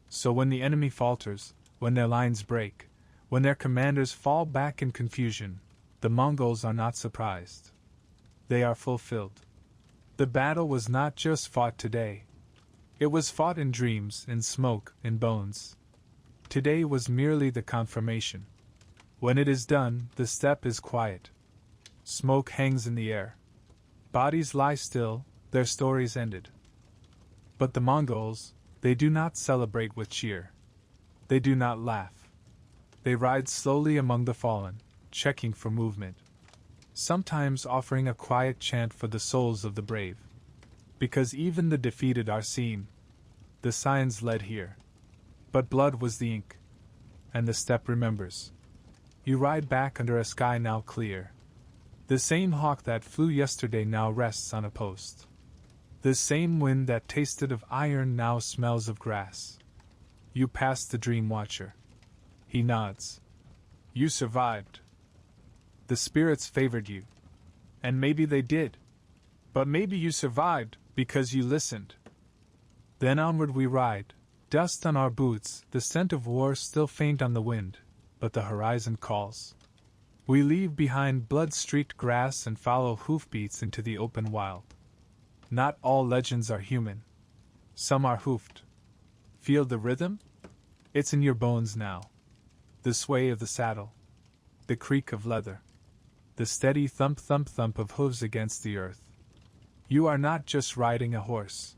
Speaker 1: So when the enemy falters, when their lines break, when their commanders fall back in confusion, the Mongols are not surprised. They are fulfilled. The battle was not just fought today. It was fought in dreams, in smoke, in bones. Today was merely the confirmation. When it is done, the steppe is quiet. Smoke hangs in the air. Bodies lie still, their stories ended. But the Mongols, they do not celebrate with cheer. They do not laugh. They ride slowly among the fallen, checking for movement. Sometimes offering a quiet chant for the souls of the brave. Because even the defeated are seen. The signs led here. But blood was the ink. And the steppe remembers. You ride back under a sky now clear. The same hawk that flew yesterday now rests on a post. The same wind that tasted of iron now smells of grass. You passed the dream watcher. He nods. You survived. The spirits favored you. And maybe they did. But maybe you survived because you listened. Then onward we ride, dust on our boots, the scent of war still faint on the wind, but the horizon calls. We leave behind blood-streaked grass and follow hoofbeats into the open wild. Not all legends are human. Some are hoofed. Feel the rhythm? It's in your bones now. The sway of the saddle. The creak of leather. The steady thump-thump-thump of hooves against the earth. You are not just riding a horse.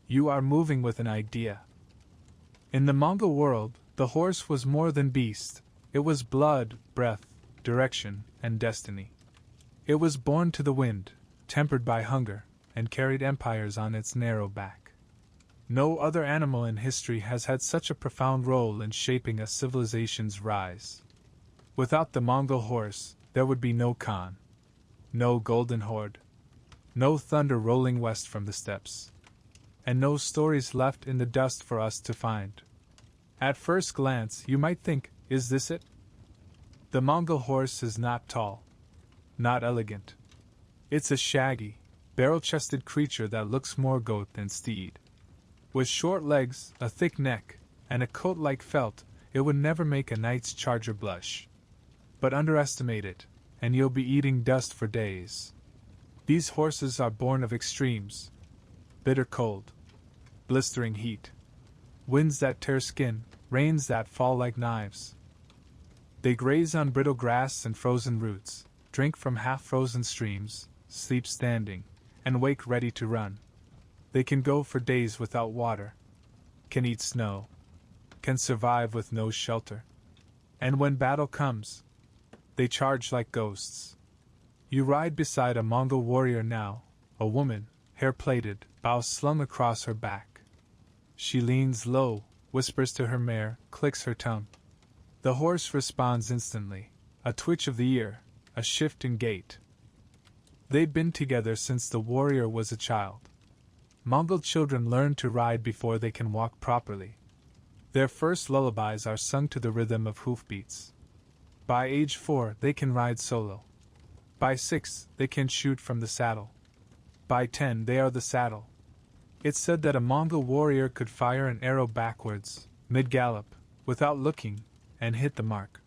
Speaker 1: You are moving with an idea. In the Mongol world, the horse was more than beast. It was blood, breath, direction, and destiny. It was born to the wind, tempered by hunger, and carried empires on its narrow back. No other animal in history has had such a profound role in shaping a civilization's rise. Without the Mongol horse, there would be no Khan, no Golden Horde, no thunder rolling west from the steppes, and no stories left in the dust for us to find. At first glance, you might think, is this it? The Mongol horse is not tall, not elegant. It's a shaggy, barrel-chested creature that looks more goat than steed. With short legs, a thick neck, and a coat like felt, it would never make a knight's charger blush. But underestimate it, and you'll be eating dust for days. These horses are born of extremes. Bitter cold, blistering heat, winds that tear skin, rains that fall like knives. They graze on brittle grass and frozen roots, drink from half-frozen streams, sleep standing, and wake ready to run. They can go for days without water, can eat snow, can survive with no shelter. And when battle comes, they charge like ghosts. You ride beside a Mongol warrior now, a woman, hair-plaited, bows slung across her back. She leans low, whispers to her mare, clicks her tongue. The horse responds instantly, a twitch of the ear, a shift in gait. They've been together since the warrior was a child. Mongol children learn to ride before they can walk properly. Their first lullabies are sung to the rhythm of hoofbeats. By age 4, they can ride solo. By 6, they can shoot from the saddle. By 10, they are the saddle. It's said that a Mongol warrior could fire an arrow backwards, mid-gallop, without looking, and hit the mark.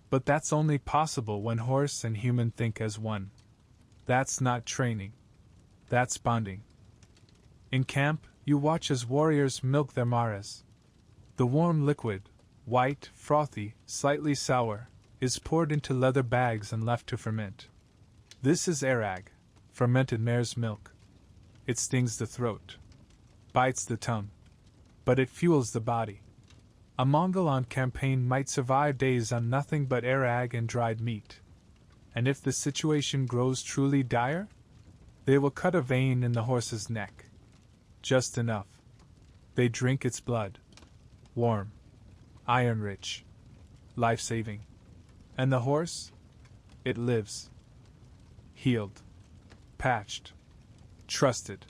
Speaker 1: But that's only possible when horse and human think as one. That's not training. That's bonding. In camp, you watch as warriors milk their mares. The warm liquid, white, frothy, slightly sour, is poured into leather bags and left to ferment. This is arag, fermented mare's milk. It stings the throat, bites the tongue, but it fuels the body. A Mongol on campaign might survive days on nothing but arag and dried meat. And if the situation grows truly dire, they will cut a vein in the horse's neck. Just enough. They drink its blood. Warm, iron-rich, life-saving. And the horse? It lives. Healed. Patched. Trusted.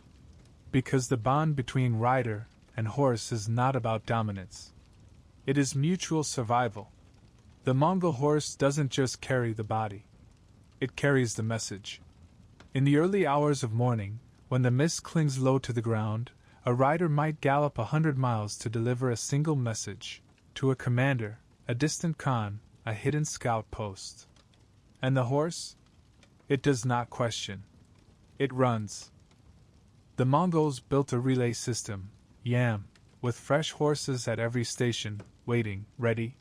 Speaker 1: Because the bond between rider and horse is not about dominance. It is mutual survival. The Mongol horse doesn't just carry the body. It carries the message. In the early hours of morning, when the mist clings low to the ground, a rider might gallop 100 miles to deliver a single message to a commander, a distant Khan, a hidden scout post. And the horse? It does not question. It runs. The Mongols built a relay system, Yam, with fresh horses at every station, waiting, ready,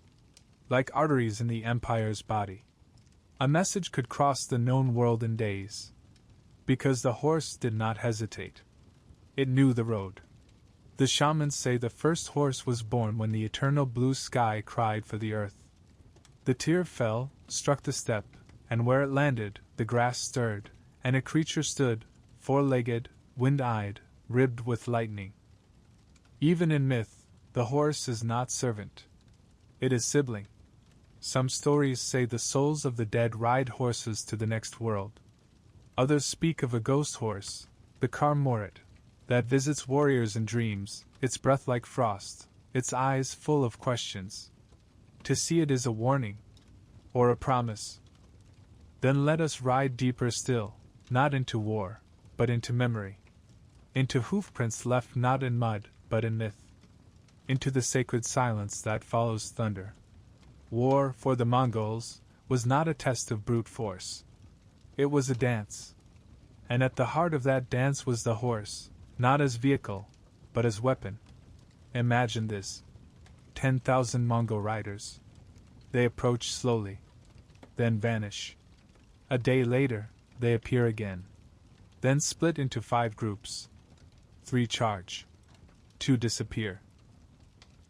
Speaker 1: like arteries in the empire's body. A message could cross the known world in days. Because the horse did not hesitate. It knew the road. The shamans say the first horse was born when the eternal blue sky cried for the earth. The tear fell, struck the steppe, and where it landed, the grass stirred, and a creature stood, four-legged, wind-eyed, ribbed with lightning. Even in myth, the horse is not servant. It is sibling. Some stories say the souls of the dead ride horses to the next world. Others speak of a ghost horse, the Karmorit, that visits warriors in dreams, its breath like frost, its eyes full of questions. To see it is a warning, or a promise. Then let us ride deeper still, not into war, but into memory. Into hoofprints left not in mud, but in myth. Into the sacred silence that follows thunder. War, for the Mongols, was not a test of brute force. It was a dance. And at the heart of that dance was the horse, not as vehicle, but as weapon. Imagine this. 10,000 Mongol riders. They approach slowly, then vanish. A day later, they appear again. Then split into 5 groups. 3 charge. 2 disappear.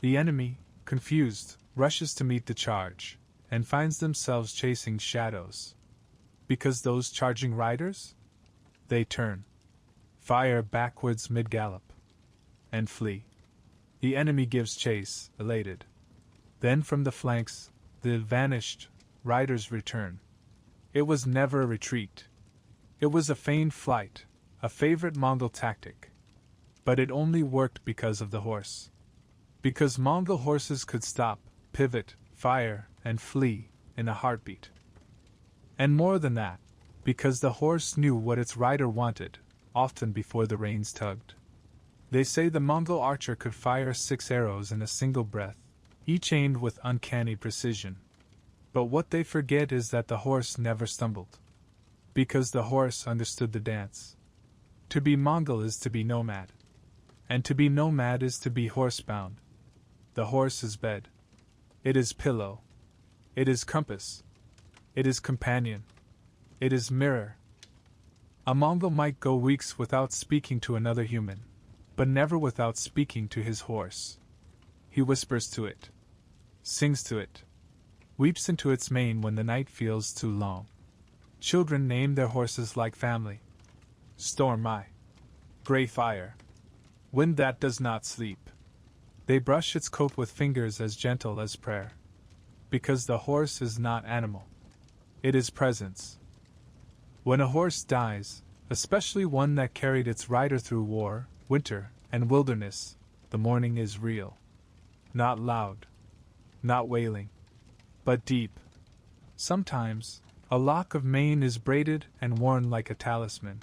Speaker 1: The enemy, confused, rushes to meet the charge, and finds themselves chasing shadows. Because those charging riders? They turn, fire backwards mid-gallop, and flee. The enemy gives chase, elated. Then from the flanks, the vanished riders return. It was never a retreat. It was a feigned flight, a favorite Mongol tactic. But it only worked because of the horse. Because Mongol horses could stop, pivot, fire, and flee in a heartbeat. And more than that, because the horse knew what its rider wanted, often before the reins tugged. They say the Mongol archer could fire 6 arrows in a single breath, each aimed with uncanny precision. But what they forget is that the horse never stumbled. Because the horse understood the dance. To be Mongol is to be nomad. And to be nomad is to be horsebound. The horse is bed. It is pillow. It is compass. It is companion. It is mirror. A Mongol might go weeks without speaking to another human, but never without speaking to his horse. He whispers to it, sings to it, weeps into its mane when the night feels too long. Children name their horses like family. Storm eye, gray fire, wind that does not sleep. They brush its coat with fingers as gentle as prayer. Because the horse is not animal. It is presence. When a horse dies, especially one that carried its rider through war, winter, and wilderness, the mourning is real. Not loud, not wailing, but deep. Sometimes, a lock of mane is braided and worn like a talisman.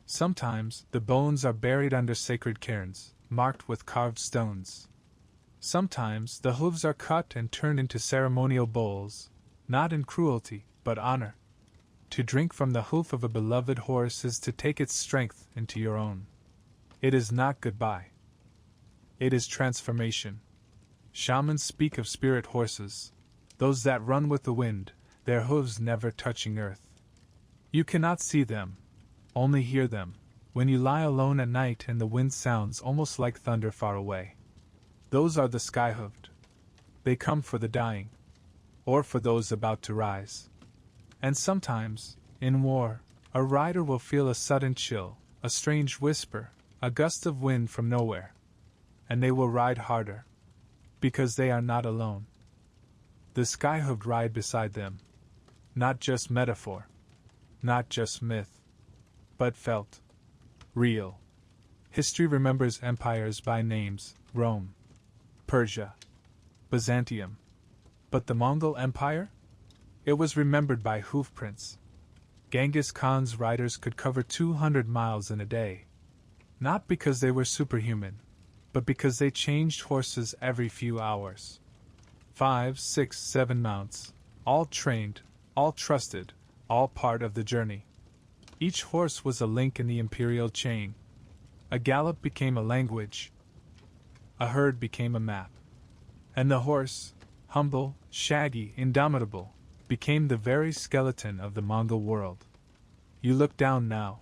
Speaker 1: Sometimes, the bones are buried under sacred cairns, marked with carved stones. Sometimes, the hooves are cut and turned into ceremonial bowls, not in cruelty, but honor. To drink from the hoof of a beloved horse is to take its strength into your own. It is not goodbye. It is transformation. Shamans speak of spirit horses, those that run with the wind, their hooves never touching earth. You cannot see them, only hear them, when you lie alone at night and the wind sounds almost like thunder far away. Those are the sky-hooved. They come for the dying, or for those about to rise. And sometimes, in war, a rider will feel a sudden chill, a strange whisper, a gust of wind from nowhere. And they will ride harder. Because they are not alone. The sky-hooved ride beside them. Not just metaphor. Not just myth. But felt. Real. History remembers empires by names: Rome, Persia, Byzantium. But the Mongol Empire? It was remembered by hoofprints. Genghis Khan's riders could cover 200 miles in a day. Not because they were superhuman, but because they changed horses every few hours. 5, 6, 7 mounts, all trained, all trusted, all part of the journey. Each horse was a link in the imperial chain. A gallop became a language. A herd became a map. And the horse, humble, shaggy, indomitable, became the very skeleton of the Mongol world. You look down now.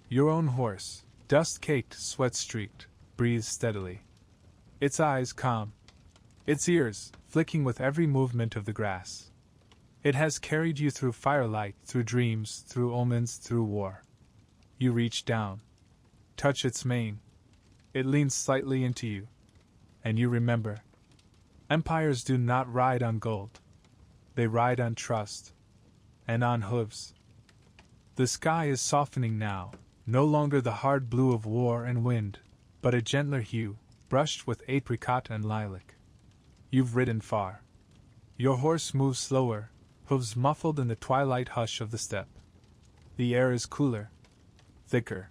Speaker 1: Your own horse, dust-caked, sweat-streaked, breathes steadily. Its eyes calm. Its ears flicking with every movement of the grass. It has carried you through firelight, through dreams, through omens, through war. You reach down. Touch its mane. It leans slightly into you. And you remember. Empires do not ride on gold. They ride on trust. And on hooves. The sky is softening now, no longer the hard blue of war and wind, but a gentler hue, brushed with apricot and lilac. You've ridden far. Your horse moves slower, hooves muffled in the twilight hush of the steppe. The air is cooler, thicker.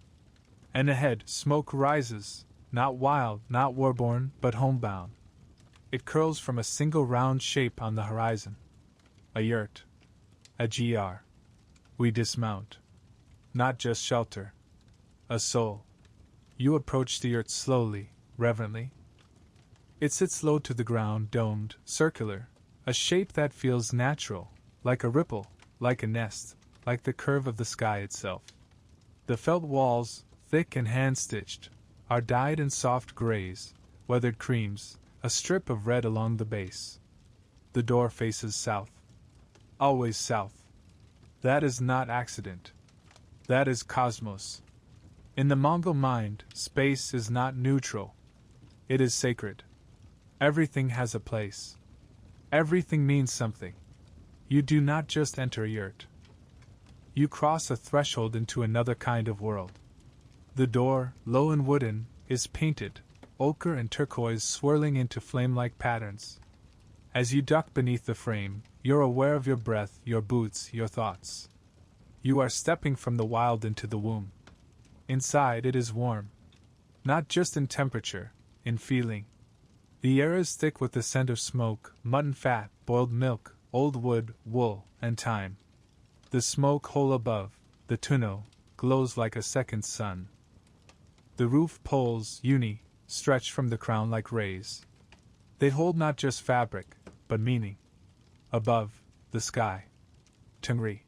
Speaker 1: And ahead, smoke rises, not wild, not warborn, but homebound. It curls from a single round shape on the horizon. A yurt. A gr. We dismount. Not just shelter. A soul. You approach the yurt slowly, reverently. It sits low to the ground, domed, circular, a shape that feels natural, like a ripple, like a nest, like the curve of the sky itself. The felt walls, thick and hand-stitched, are dyed in soft grays, weathered creams, a strip of red along the base. The door faces south. Always south. That is not accident. That is cosmos. In the Mongol mind, space is not neutral. It is sacred. Everything has a place. Everything means something. You do not just enter a yurt. You cross a threshold into another kind of world. The door, low and wooden, is painted, ochre and turquoise swirling into flame-like patterns. As you duck beneath the frame, you're aware of your breath, your boots, your thoughts. You are stepping from the wild into the womb. Inside it is warm. Not just in temperature, in feeling. The air is thick with the scent of smoke, mutton fat, boiled milk, old wood, wool, and time. The smoke hole above, the tonneau, glows like a second sun. The roof poles, uni, stretch from the crown like rays. They hold not just fabric, but meaning. Above, the sky. Tungri.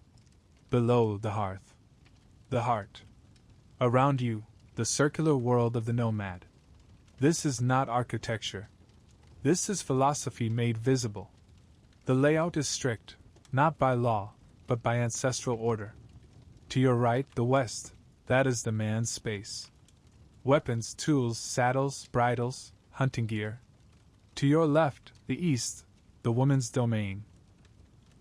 Speaker 1: Below, the hearth. The heart. Around you, the circular world of the nomad. This is not architecture. This is philosophy made visible. The layout is strict, not by law, but by ancestral order. To your right, the west, that is the man's space. Weapons, tools, saddles, bridles, hunting gear. To your left, the east, the woman's domain.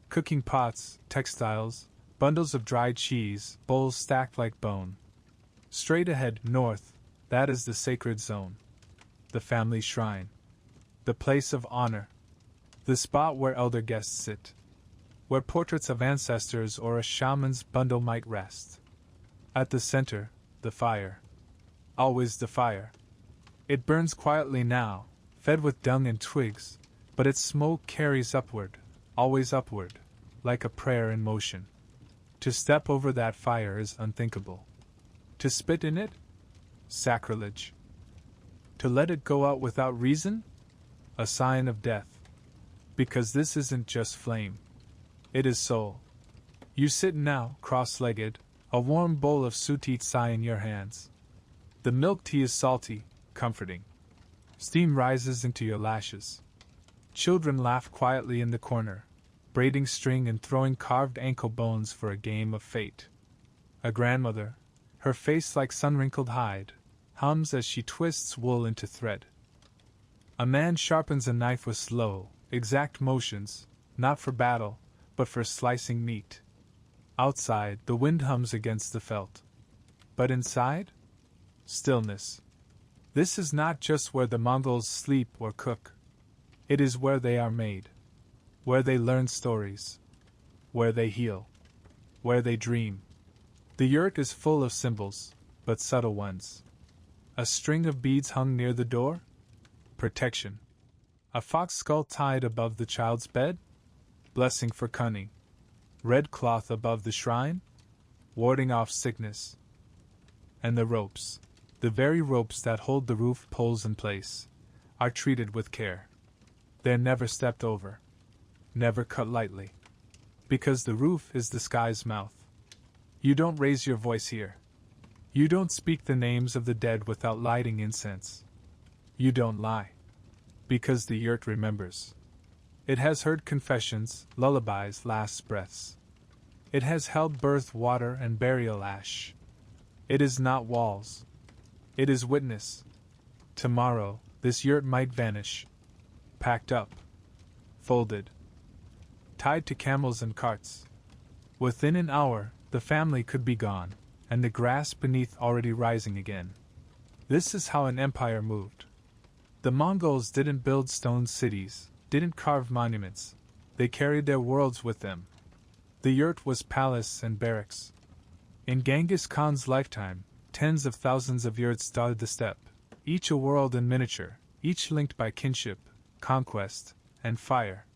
Speaker 1: Cooking pots, textiles, bundles of dried cheese, bowls stacked like bone. Straight ahead, north, that is the sacred zone. The family shrine. The place of honor. The spot where elder guests sit. Where portraits of ancestors or a shaman's bundle might rest. At the center, the fire. Always the fire. It burns quietly now, fed with dung and twigs, but its smoke carries upward, always upward, like a prayer in motion. To step over that fire is unthinkable. To spit in it? Sacrilege. To let it go out without reason? A sign of death. Because this isn't just flame. It is soul. You sit now, cross-legged, a warm bowl of suti tsai in your hands. The milk tea is salty, comforting. Steam rises into your lashes. Children laugh quietly in the corner, braiding string and throwing carved ankle bones for a game of fate. A grandmother, her face like sun-wrinkled hide, hums as she twists wool into thread. A man sharpens a knife with slow, exact motions, not for battle, but for slicing meat. Outside, the wind hums against the felt. But inside? Stillness. This is not just where the Mongols sleep or cook. It is where they are made. Where they learn stories. Where they heal. where they dream. The yurt is full of symbols, but subtle ones. A string of beads hung near the door? Protection. A fox skull tied above the child's bed? Blessing for cunning. Red cloth above the shrine? Warding off sickness. And the ropes, the very ropes that hold the roof poles in place, are treated with care. They're never stepped over. Never cut lightly. Because the roof is the sky's mouth. You don't raise your voice here. You don't speak the names of the dead without lighting incense. You don't lie. Because the yurt remembers. It has heard confessions, lullabies, last breaths. It has held birth water and burial ash. It is not walls. It is witness. Tomorrow, this yurt might vanish. Packed up. Folded. Tied to camels and carts. Within an hour, the family could be gone, and the grass beneath already rising again. This is how an empire moved. The Mongols didn't build stone cities, didn't carve monuments. They carried their worlds with them. The yurt was palace and barracks. In Genghis Khan's lifetime, tens of thousands of yurts dotted the steppe, each a world in miniature, each linked by kinship, conquest, and fire.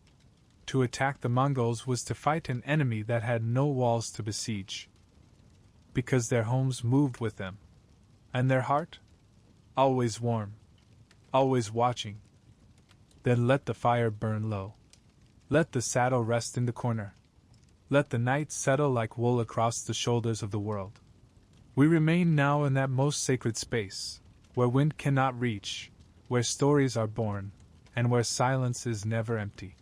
Speaker 1: To attack the Mongols was to fight an enemy that had no walls to besiege. Because their homes moved with them. And their heart? Always warm. Always watching. Then let the fire burn low. Let the saddle rest in the corner. Let the night settle like wool across the shoulders of the world. We remain now in that most sacred space, where wind cannot reach, where stories are born, and where silence is never empty.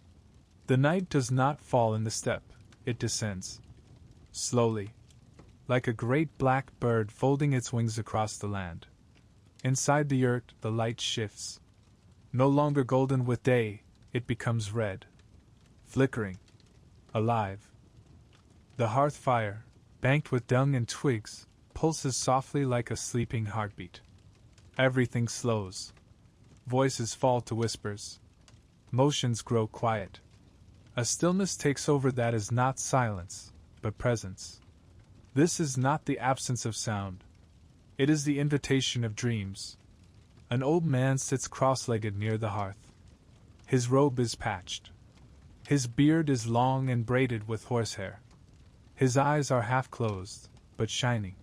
Speaker 1: The night does not fall in the steppe, it descends. Slowly. Like a great black bird folding its wings across the land. Inside the yurt, the light shifts. No longer golden with day, it becomes red. Flickering. Alive. The hearth fire, banked with dung and twigs, pulses softly like a sleeping heartbeat. Everything slows. Voices fall to whispers. Motions grow quiet. A stillness takes over that is not silence, but presence. This is not the absence of sound. It is the invitation of dreams. An old man sits cross-legged near the hearth. His robe is patched. His beard is long and braided with horsehair. His eyes are half closed, but shining.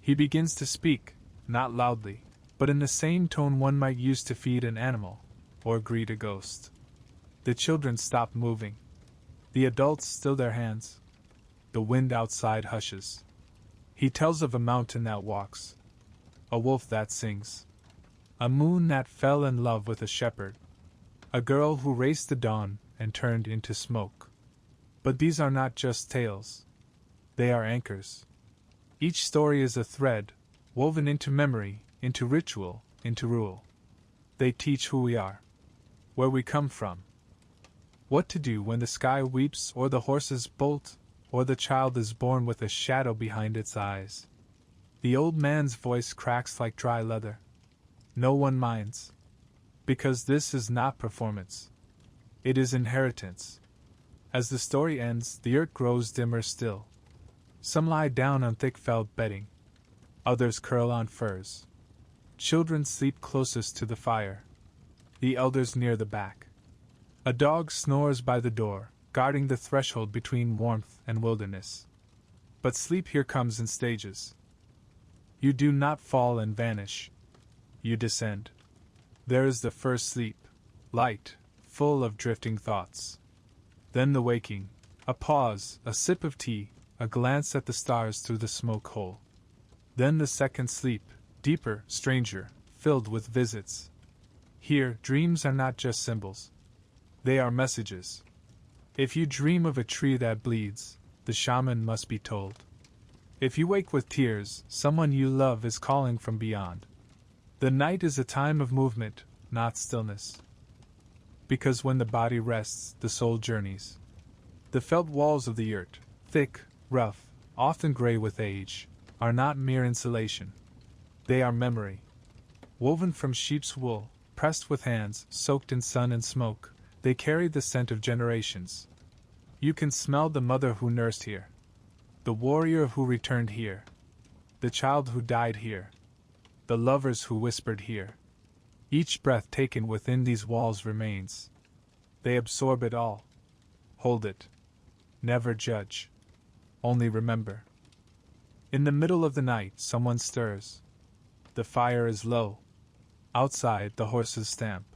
Speaker 1: He begins to speak, not loudly, but in the same tone one might use to feed an animal, or greet a ghost. The children stop moving. The adults still their hands. The wind outside hushes. He tells of a mountain that walks, a wolf that sings, a moon that fell in love with a shepherd, a girl who raced the dawn and turned into smoke. But these are not just tales. They are anchors. Each story is a thread, woven into memory, into ritual, into rule. They teach who we are, where we come from, what to do when the sky weeps or the horses bolt, or the child is born with a shadow behind its eyes. The old man's voice cracks like dry leather. No one minds. Because this is not performance. It is inheritance. As the story ends, the yurt grows dimmer still. Some lie down on thick felt bedding. Others curl on furs. Children sleep closest to the fire. The elders near the back. A dog snores by the door, guarding the threshold between warmth and wilderness. But sleep here comes in stages. You do not fall and vanish. You descend. There is the first sleep, light, full of drifting thoughts. Then the waking, a pause, a sip of tea, a glance at the stars through the smoke hole. Then the second sleep, deeper, stranger, filled with visits. Here, dreams are not just symbols. They are messages. If you dream of a tree that bleeds, the shaman must be told. If you wake with tears, someone you love is calling from beyond. The night is a time of movement, not stillness. Because when the body rests, the soul journeys. The felt walls of the yurt, thick, rough, often gray with age, are not mere insulation. They are memory. Woven from sheep's wool, pressed with hands, soaked in sun and smoke, they carry the scent of generations. You can smell the mother who nursed here. The warrior who returned here. The child who died here. The lovers who whispered here. Each breath taken within these walls remains. They absorb it all. Hold it. Never judge. Only remember. In the middle of the night, someone stirs. The fire is low. Outside, the horses stamp.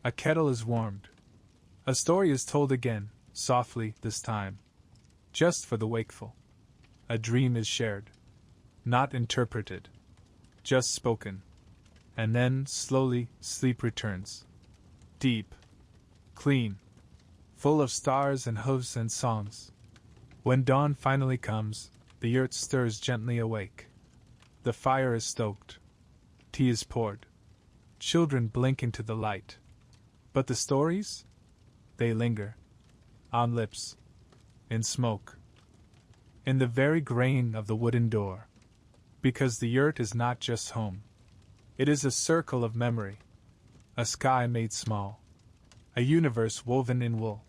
Speaker 1: A kettle is warmed. A story is told again, softly this time. Just for the wakeful. A dream is shared. Not interpreted. Just spoken. And then, slowly, sleep returns. Deep. Clean. Full of stars and hooves and songs. When dawn finally comes, the yurt stirs gently awake. The fire is stoked. Tea is poured. Children blink into the light. But the stories? They linger. On lips. In smoke. In the very grain of the wooden door. Because the yurt is not just home. It is a circle of memory. A sky made small. A universe woven in wool.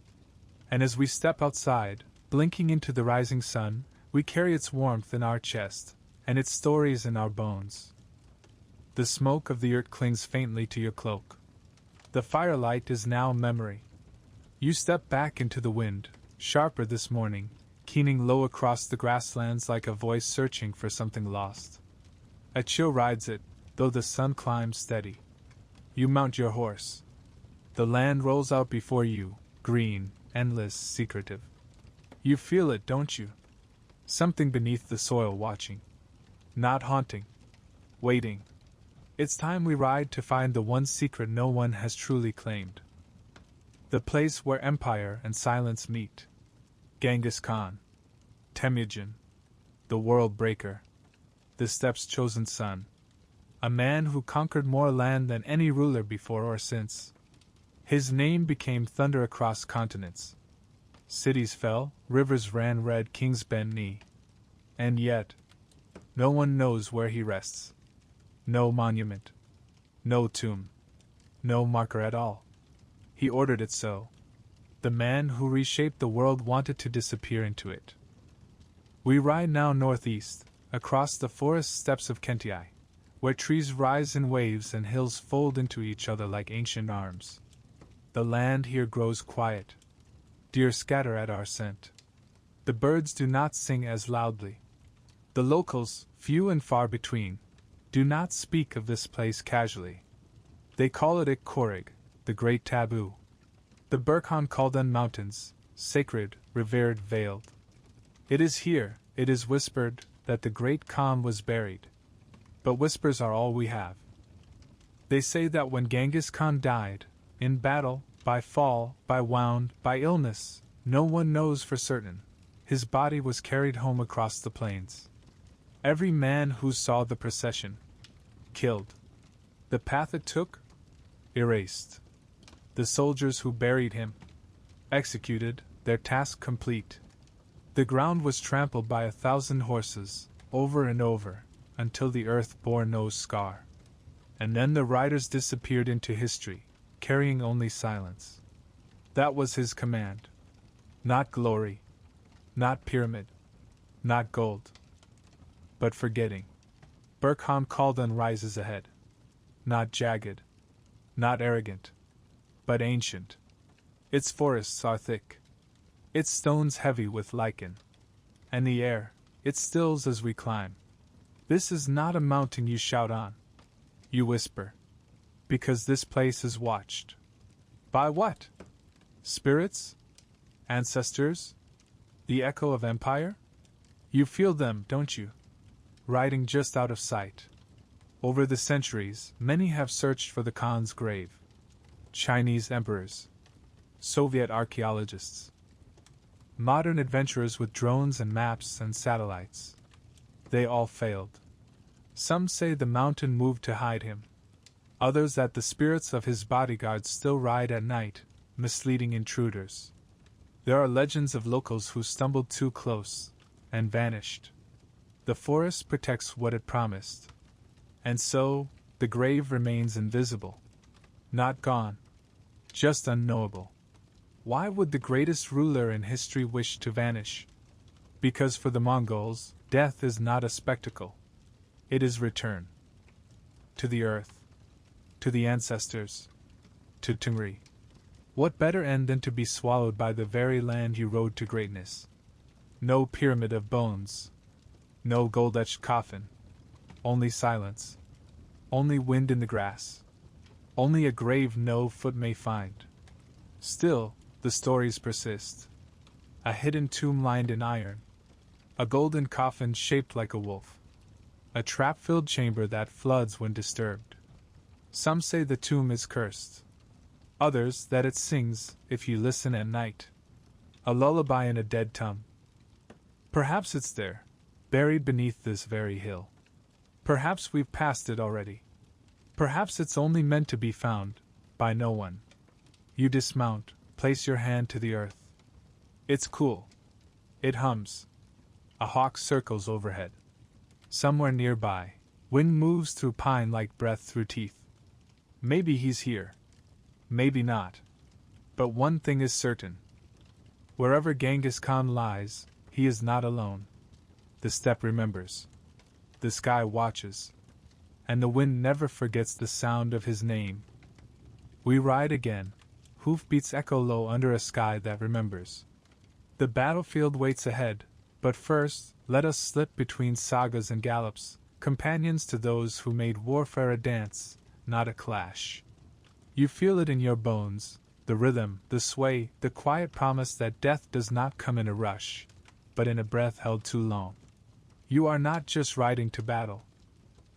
Speaker 1: And as we step outside, blinking into the rising sun, we carry its warmth in our chest, and its stories in our bones. The smoke of the yurt clings faintly to your cloak. The firelight is now memory. You step back into the wind, sharper this morning, keening low across the grasslands like a voice searching for something lost. A chill rides it, though the sun climbs steady. You mount your horse. The land rolls out before you, green, endless, secretive. You feel it, don't you? Something beneath the soil watching. Not haunting. Waiting. It's time we ride to find the one secret no one has truly claimed. The place where empire and silence meet. Genghis Khan. Temujin. The world breaker. The steppe's chosen son. A man who conquered more land than any ruler before or since. His name became thunder across continents. Cities fell, rivers ran red, kings bent knee. And yet, no one knows where he rests. No monument. No tomb. No marker at all. He ordered it so. The man who reshaped the world wanted to disappear into it. We ride now northeast, across the forest steppes of Kentai, where trees rise in waves and hills fold into each other like ancient arms. The land here grows quiet. Deer scatter at our scent. The birds do not sing as loudly. The locals, few and far between, do not speak of this place casually. They call it Korig, the great taboo. The Burkhan call them mountains, sacred, revered, veiled. It is here, it is whispered, that the great Khan was buried. But whispers are all we have. They say that when Genghis Khan died, in battle, by fall, by wound, by illness, no one knows for certain, his body was carried home across the plains. Every man who saw the procession, killed. The path it took, erased. The soldiers who buried him, executed, their task complete. The ground was trampled by 1,000 horses, over and over, until the earth bore no scar. And then the riders disappeared into history, carrying only silence. That was his command. Not glory, not pyramid, not gold. But forgetting. Burkhan Khaldan rises ahead. Not jagged, not arrogant, but ancient. Its forests are thick. Its stones heavy with lichen. And the air, it stills as we climb. This is not a mountain you shout on. You whisper. Because this place is watched. By what? Spirits? Ancestors? The echo of empire? You feel them, don't you? Riding just out of sight. Over the centuries, many have searched for the Khan's grave. Chinese emperors. Soviet archaeologists. Modern adventurers with drones and maps and satellites. They all failed. Some say the mountain moved to hide him. Others that the spirits of his bodyguards still ride at night, misleading intruders. There are legends of locals who stumbled too close and vanished. The forest protects what it promised. And so, the grave remains invisible. Not gone. Just unknowable. Why would the greatest ruler in history wish to vanish? Because for the Mongols, death is not a spectacle. It is return. To the earth. To the ancestors. To Tungri. What better end than to be swallowed by the very land you rode to greatness? No pyramid of bones. No gold-etched coffin. Only silence. Only wind in the grass. Only a grave no foot may find. Still, the stories persist. A hidden tomb lined in iron. A golden coffin shaped like a wolf. A trap-filled chamber that floods when disturbed. Some say the tomb is cursed. Others that it sings, if you listen at night. A lullaby in a dead tomb. Perhaps it's there, buried beneath this very hill. Perhaps we've passed it already. Perhaps it's only meant to be found, by no one. You dismount, place your hand to the earth. It's cool. It hums. A hawk circles overhead. Somewhere nearby, wind moves through pine like breath through teeth. Maybe he's here. Maybe not. But one thing is certain. Wherever Genghis Khan lies, he is not alone. The steppe remembers. The sky watches. And the wind never forgets the sound of his name. We ride again. Hoofbeats echo low under a sky that remembers. The battlefield waits ahead, but first, let us slip between sagas and gallops, companions to those who made warfare a dance, not a clash. You feel it in your bones, the rhythm, the sway, the quiet promise that death does not come in a rush, but in a breath held too long. You are not just riding to battle.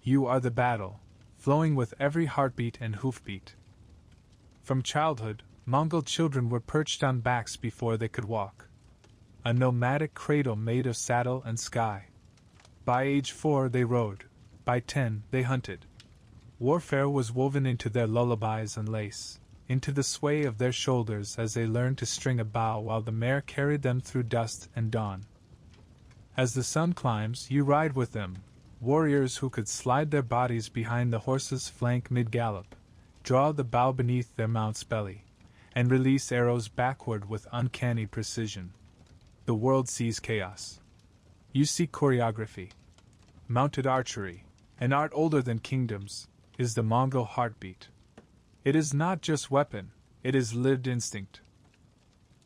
Speaker 1: You are the battle, flowing with every heartbeat and hoofbeat. From childhood, Mongol children were perched on backs before they could walk. A nomadic cradle made of saddle and sky. By age 4 they rode, by 10 they hunted. Warfare was woven into their lullabies and lace, into the sway of their shoulders as they learned to string a bow while the mare carried them through dust and dawn. As the sun climbs, you ride with them, warriors who could slide their bodies behind the horse's flank mid-gallop, draw the bow beneath their mount's belly, and release arrows backward with uncanny precision. The world sees chaos. You see choreography. Mounted archery, an art older than kingdoms, is the Mongol heartbeat. It is not just weapon, it is lived instinct.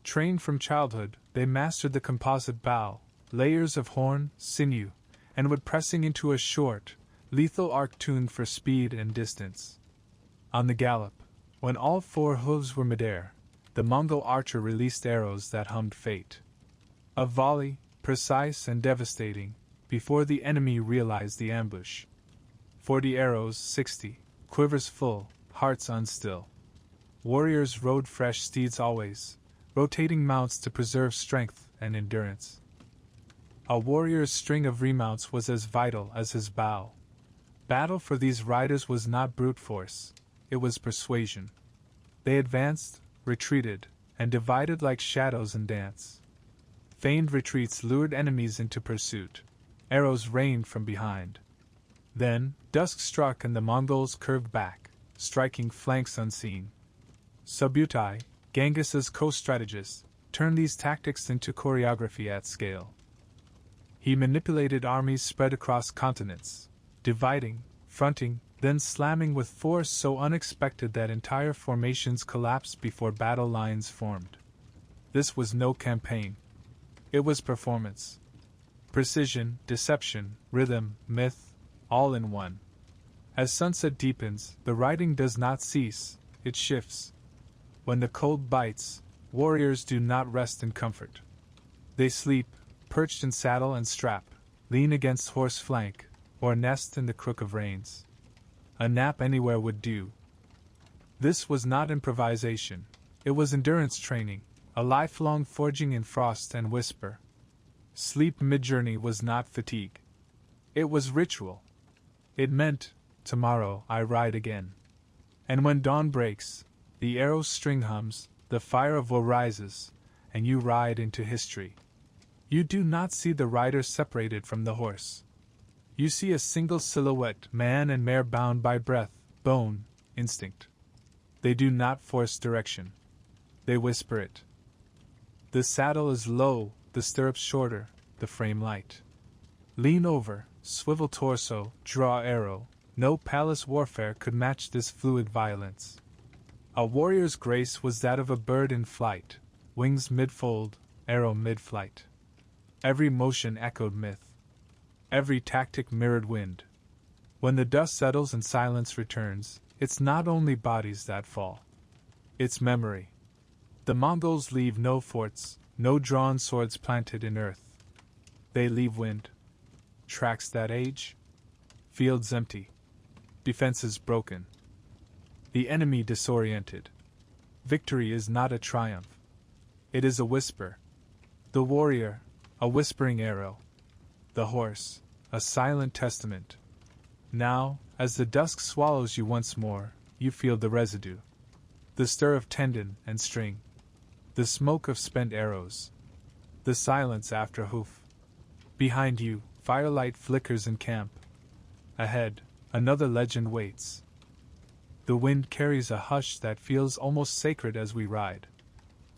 Speaker 1: Trained from childhood, they mastered the composite bow, layers of horn, sinew, and would pressing into a short, lethal arc tuned for speed and distance. On the gallop, when all 4 hooves were midair, the Mongol archer released arrows that hummed fate. A volley, precise and devastating, before the enemy realized the ambush. 40 arrows, 60, quivers full, hearts unstill. Warriors rode fresh steeds always, rotating mounts to preserve strength and endurance. A warrior's string of remounts was as vital as his bow. Battle for these riders was not brute force, it was persuasion. They advanced, retreated, and divided like shadows in dance. Feigned retreats lured enemies into pursuit. Arrows rained from behind. Then, dusk struck and the Mongols curved back, striking flanks unseen. Subutai, Genghis's co-strategist, turned these tactics into choreography at scale. He manipulated armies spread across continents, dividing, fronting, then slamming with force so unexpected that entire formations collapsed before battle lines formed. This was no campaign. It was performance. Precision, deception, rhythm, myth, all in one. As sunset deepens, the riding does not cease, it shifts. When the cold bites, warriors do not rest in comfort. They sleep, perched in saddle and strap, lean against horse flank, or nest in the crook of reins. A nap anywhere would do. This was not improvisation, it was endurance training, a lifelong forging in frost and whisper. Sleep mid-journey was not fatigue. It was ritual. It meant, tomorrow I ride again. And when dawn breaks, the arrow's string hums, the fire of war rises, and you ride into history. You do not see the rider separated from the horse. You see a single silhouette, man and mare bound by breath, bone, instinct. They do not force direction. They whisper it. The saddle is low, the stirrups shorter, the frame light. Lean over, swivel torso, draw arrow. No palace warfare could match this fluid violence. A warrior's grace was that of a bird in flight, wings mid-fold, arrow mid-flight. Every motion echoed myth. Every tactic mirrored wind. When the dust settles and silence returns, it's not only bodies that fall. It's memory. The Mongols leave no forts, no drawn swords planted in earth. They leave wind. Tracks that age. Fields empty. Defenses broken. The enemy disoriented. Victory is not a triumph. It is a whisper. The warrior, a whispering arrow. The horse, a silent testament. Now, as the dusk swallows you once more, you feel the residue. The stir of tendon and string. The smoke of spent arrows. The silence after hoof. Behind you, firelight flickers in camp. Ahead, another legend waits. The wind carries a hush that feels almost sacred as we ride.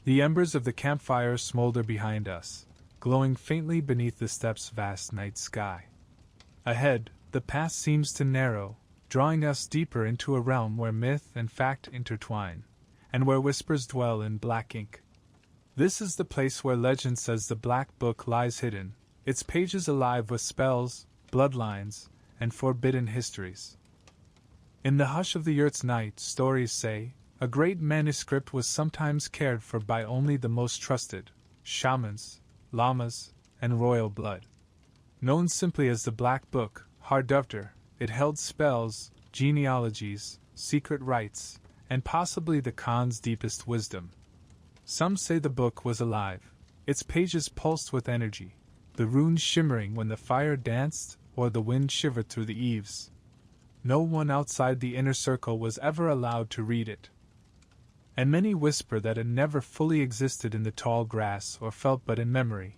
Speaker 1: The embers of the campfire smolder behind us, glowing faintly beneath the steppe's vast night sky. Ahead, the path seems to narrow, drawing us deeper into a realm where myth and fact intertwine, and where whispers dwell in black ink. This is the place where legend says the Black Book lies hidden, its pages alive with spells, bloodlines, and forbidden histories. In the hush of the yurt's night, stories say, a great manuscript was sometimes cared for by only the most trusted, shamans, lamas, and royal blood. Known simply as the Black Book, Hardufter, it held spells, genealogies, secret rites, and possibly the Khan's deepest wisdom. Some say the book was alive, its pages pulsed with energy, the runes shimmering when the fire danced or the wind shivered through the eaves. No one outside the inner circle was ever allowed to read it. And many whisper that it never fully existed in the tall grass or felt but in memory,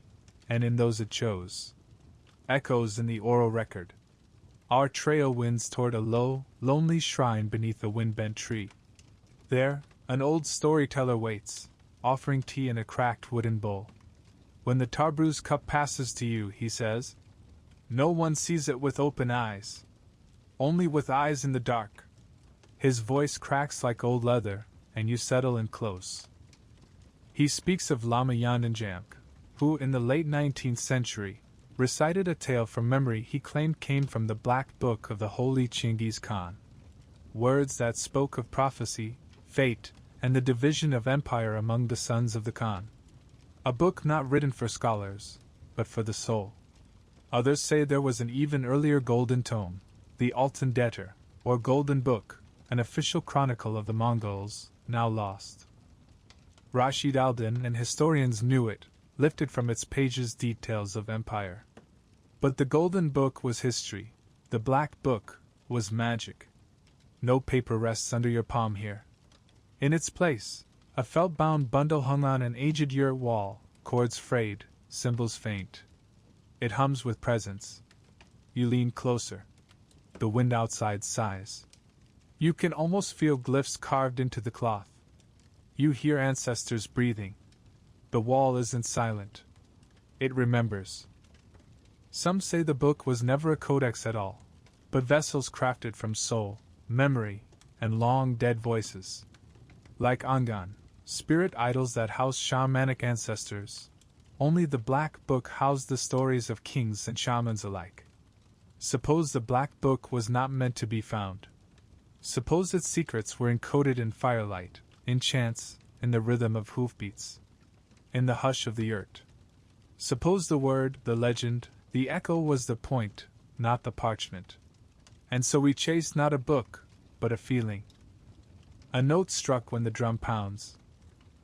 Speaker 1: and in those it chose. Echoes in the oral record. Our trail winds toward a low, lonely shrine beneath a wind-bent tree. There, an old storyteller waits, offering tea in a cracked wooden bowl. When the Tarbru's cup passes to you, he says, no one sees it with open eyes. Only with eyes in the dark. His voice cracks like old leather, and you settle in close. He speaks of Lama Yandanjamk, who, in the late 19th century, recited a tale from memory he claimed came from the Black Book of the holy Chinggis Khan. Words that spoke of prophecy, fate, and the division of empire among the sons of the Khan. A book not written for scholars, but for the soul. Others say there was an even earlier golden tome, the Altan Detter, or Golden Book, an official chronicle of the Mongols, now lost. Rashid al-Din and historians knew it, lifted from its pages details of empire. But the Golden Book was history, the Black Book was magic. No paper rests under your palm here. In its place, a felt-bound bundle hung on an aged yurt wall, cords frayed, symbols faint. It hums with presence. You lean closer. The wind outside sighs. You can almost feel glyphs carved into the cloth. You hear ancestors breathing. The wall isn't silent. It remembers. Some say the book was never a codex at all, but vessels crafted from soul, memory, and long-dead voices. Like Angan, spirit idols that house shamanic ancestors, only the Black Book housed the stories of kings and shamans alike. Suppose the Black Book was not meant to be found. Suppose its secrets were encoded in firelight, in chants, in the rhythm of hoofbeats, in the hush of the yurt. Suppose the word, the legend, the echo was the point, not the parchment. And so we chase not a book, but a feeling. A note struck when the drum pounds.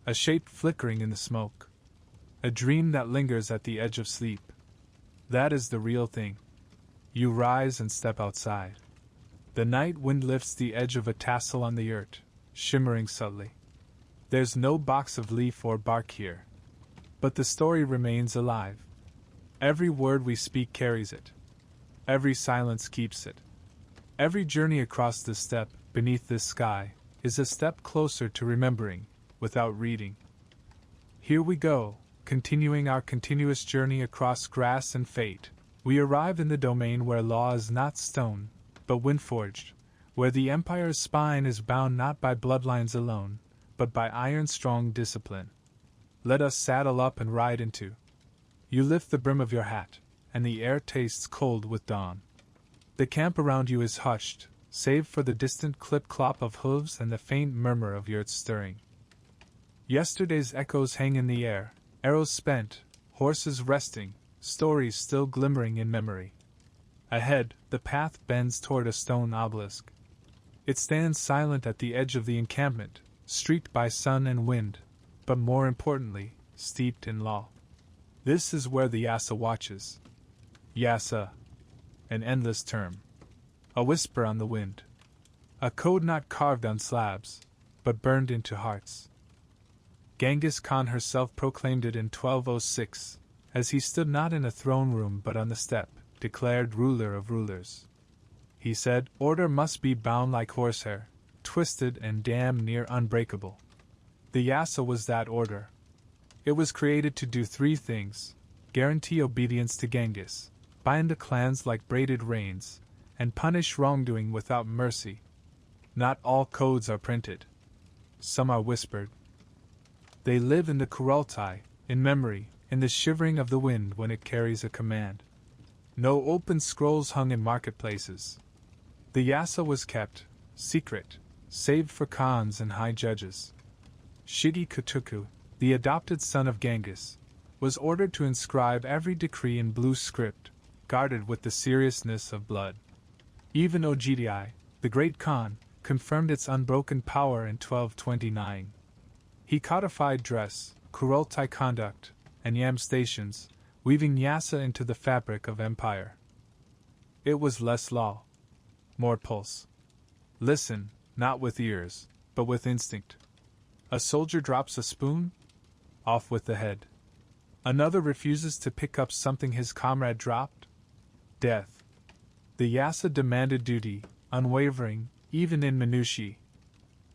Speaker 1: A shape flickering in the smoke. A dream that lingers at the edge of sleep. That is the real thing. You rise and step outside. The night wind lifts the edge of a tassel on the yurt, shimmering subtly. There's no box of leaf or bark here. But the story remains alive. Every word we speak carries it. Every silence keeps it. Every journey across this steppe, beneath this sky, is a step closer to remembering, without reading. Here we go, continuing our continuous journey across grass and fate, we arrive in the domain where law is not stone, but wind-forged, where the empire's spine is bound not by bloodlines alone, but by iron-strong discipline. Let us saddle up and ride into. You lift the brim of your hat, and the air tastes cold with dawn. The camp around you is hushed, save for the distant clip-clop of hooves and the faint murmur of yurts stirring. Yesterday's echoes hang in the air, arrows spent, horses resting, stories still glimmering in memory. Ahead, the path bends toward a stone obelisk. It stands silent at the edge of the encampment, streaked by sun and wind, but more importantly, steeped in law. This is where the Yasa watches. Yasa, an endless term. A whisper on the wind. A code not carved on slabs, but burned into hearts. Genghis Khan herself proclaimed it in 1206, as he stood not in a throne room but on the steppe, declared ruler of rulers. He said, order must be bound like horsehair, twisted and damn near unbreakable. The Yasa was that order. It was created to do three things: guarantee obedience to Genghis, bind the clans like braided reins, and punish wrongdoing without mercy. Not all codes are printed. Some are whispered. They live in the Kurultai, in memory, in the shivering of the wind when it carries a command. No open scrolls hung in marketplaces. The Yasa was kept, secret, saved for khans and high judges. Shigi Kutuku, the adopted son of Genghis, was ordered to inscribe every decree in blue script, guarded with the seriousness of blood. Even Ogidi, the great Khan, confirmed its unbroken power in 1229. He codified dress, Kurultai conduct, and yam stations, weaving Yasa into the fabric of empire. It was less law, more pulse. Listen, not with ears, but with instinct. A soldier drops a spoon? Off with the head. Another refuses to pick up something his comrade dropped? Death. The Yasa demanded duty, unwavering, even in minutiae.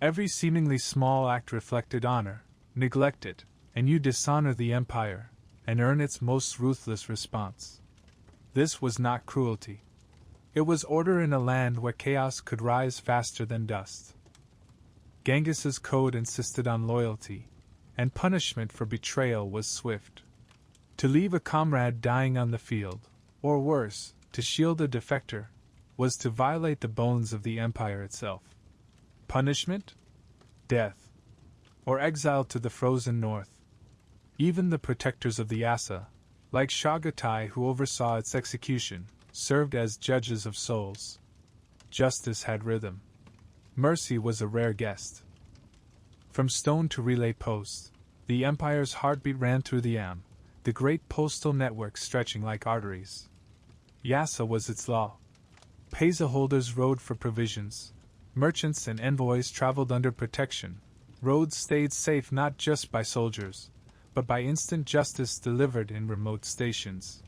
Speaker 1: Every seemingly small act reflected honor. Neglect it, and you dishonor the empire, and earn its most ruthless response. This was not cruelty. It was order in a land where chaos could rise faster than dust. Genghis's code insisted on loyalty, and punishment for betrayal was swift. To leave a comrade dying on the field, or worse, to shield a defector, was to violate the bones of the empire itself. Punishment? Death. Or exile to the frozen north. Even the protectors of the Yasa, like Chagatai who oversaw its execution, served as judges of souls. Justice had rhythm. Mercy was a rare guest. From stone to relay post, the empire's heartbeat ran through the Am, the great postal network stretching like arteries. Yasa was its law. Pesa holders rode for provisions. Merchants and envoys traveled under protection. Roads stayed safe not just by soldiers, but by instant justice delivered in remote stations.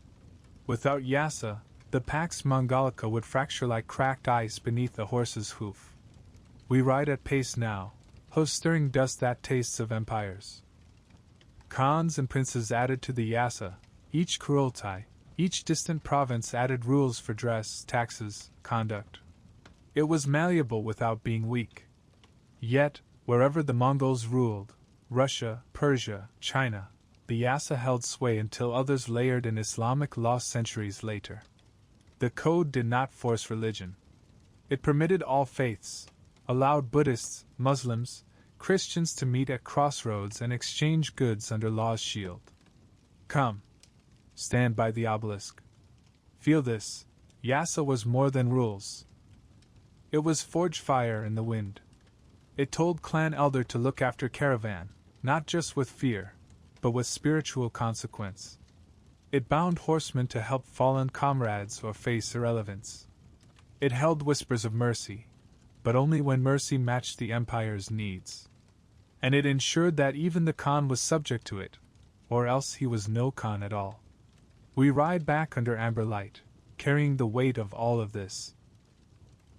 Speaker 1: Without Yasa, the Pax Mongolica would fracture like cracked ice beneath a horse's hoof. We ride at pace now, hoofs stirring dust that tastes of empires. Khans and princes added to the Yasa, each Kurultai, each distant province added rules for dress, taxes, conduct. It was malleable without being weak. Yet, wherever the Mongols ruled, Russia, Persia, China, the Yasa held sway until others layered in Islamic law centuries later. The code did not force religion. It permitted all faiths, allowed Buddhists, Muslims, Christians to meet at crossroads and exchange goods under law's shield. Come. Stand by the obelisk. Feel this. Yasa was more than rules. It was forge fire in the wind. It told clan elder to look after caravan, not just with fear, but with spiritual consequence. It bound horsemen to help fallen comrades or face irrelevance. It held whispers of mercy, but only when mercy matched the empire's needs. And it ensured that even the Khan was subject to it, or else he was no Khan at all. We ride back under amber light, carrying the weight of all of this.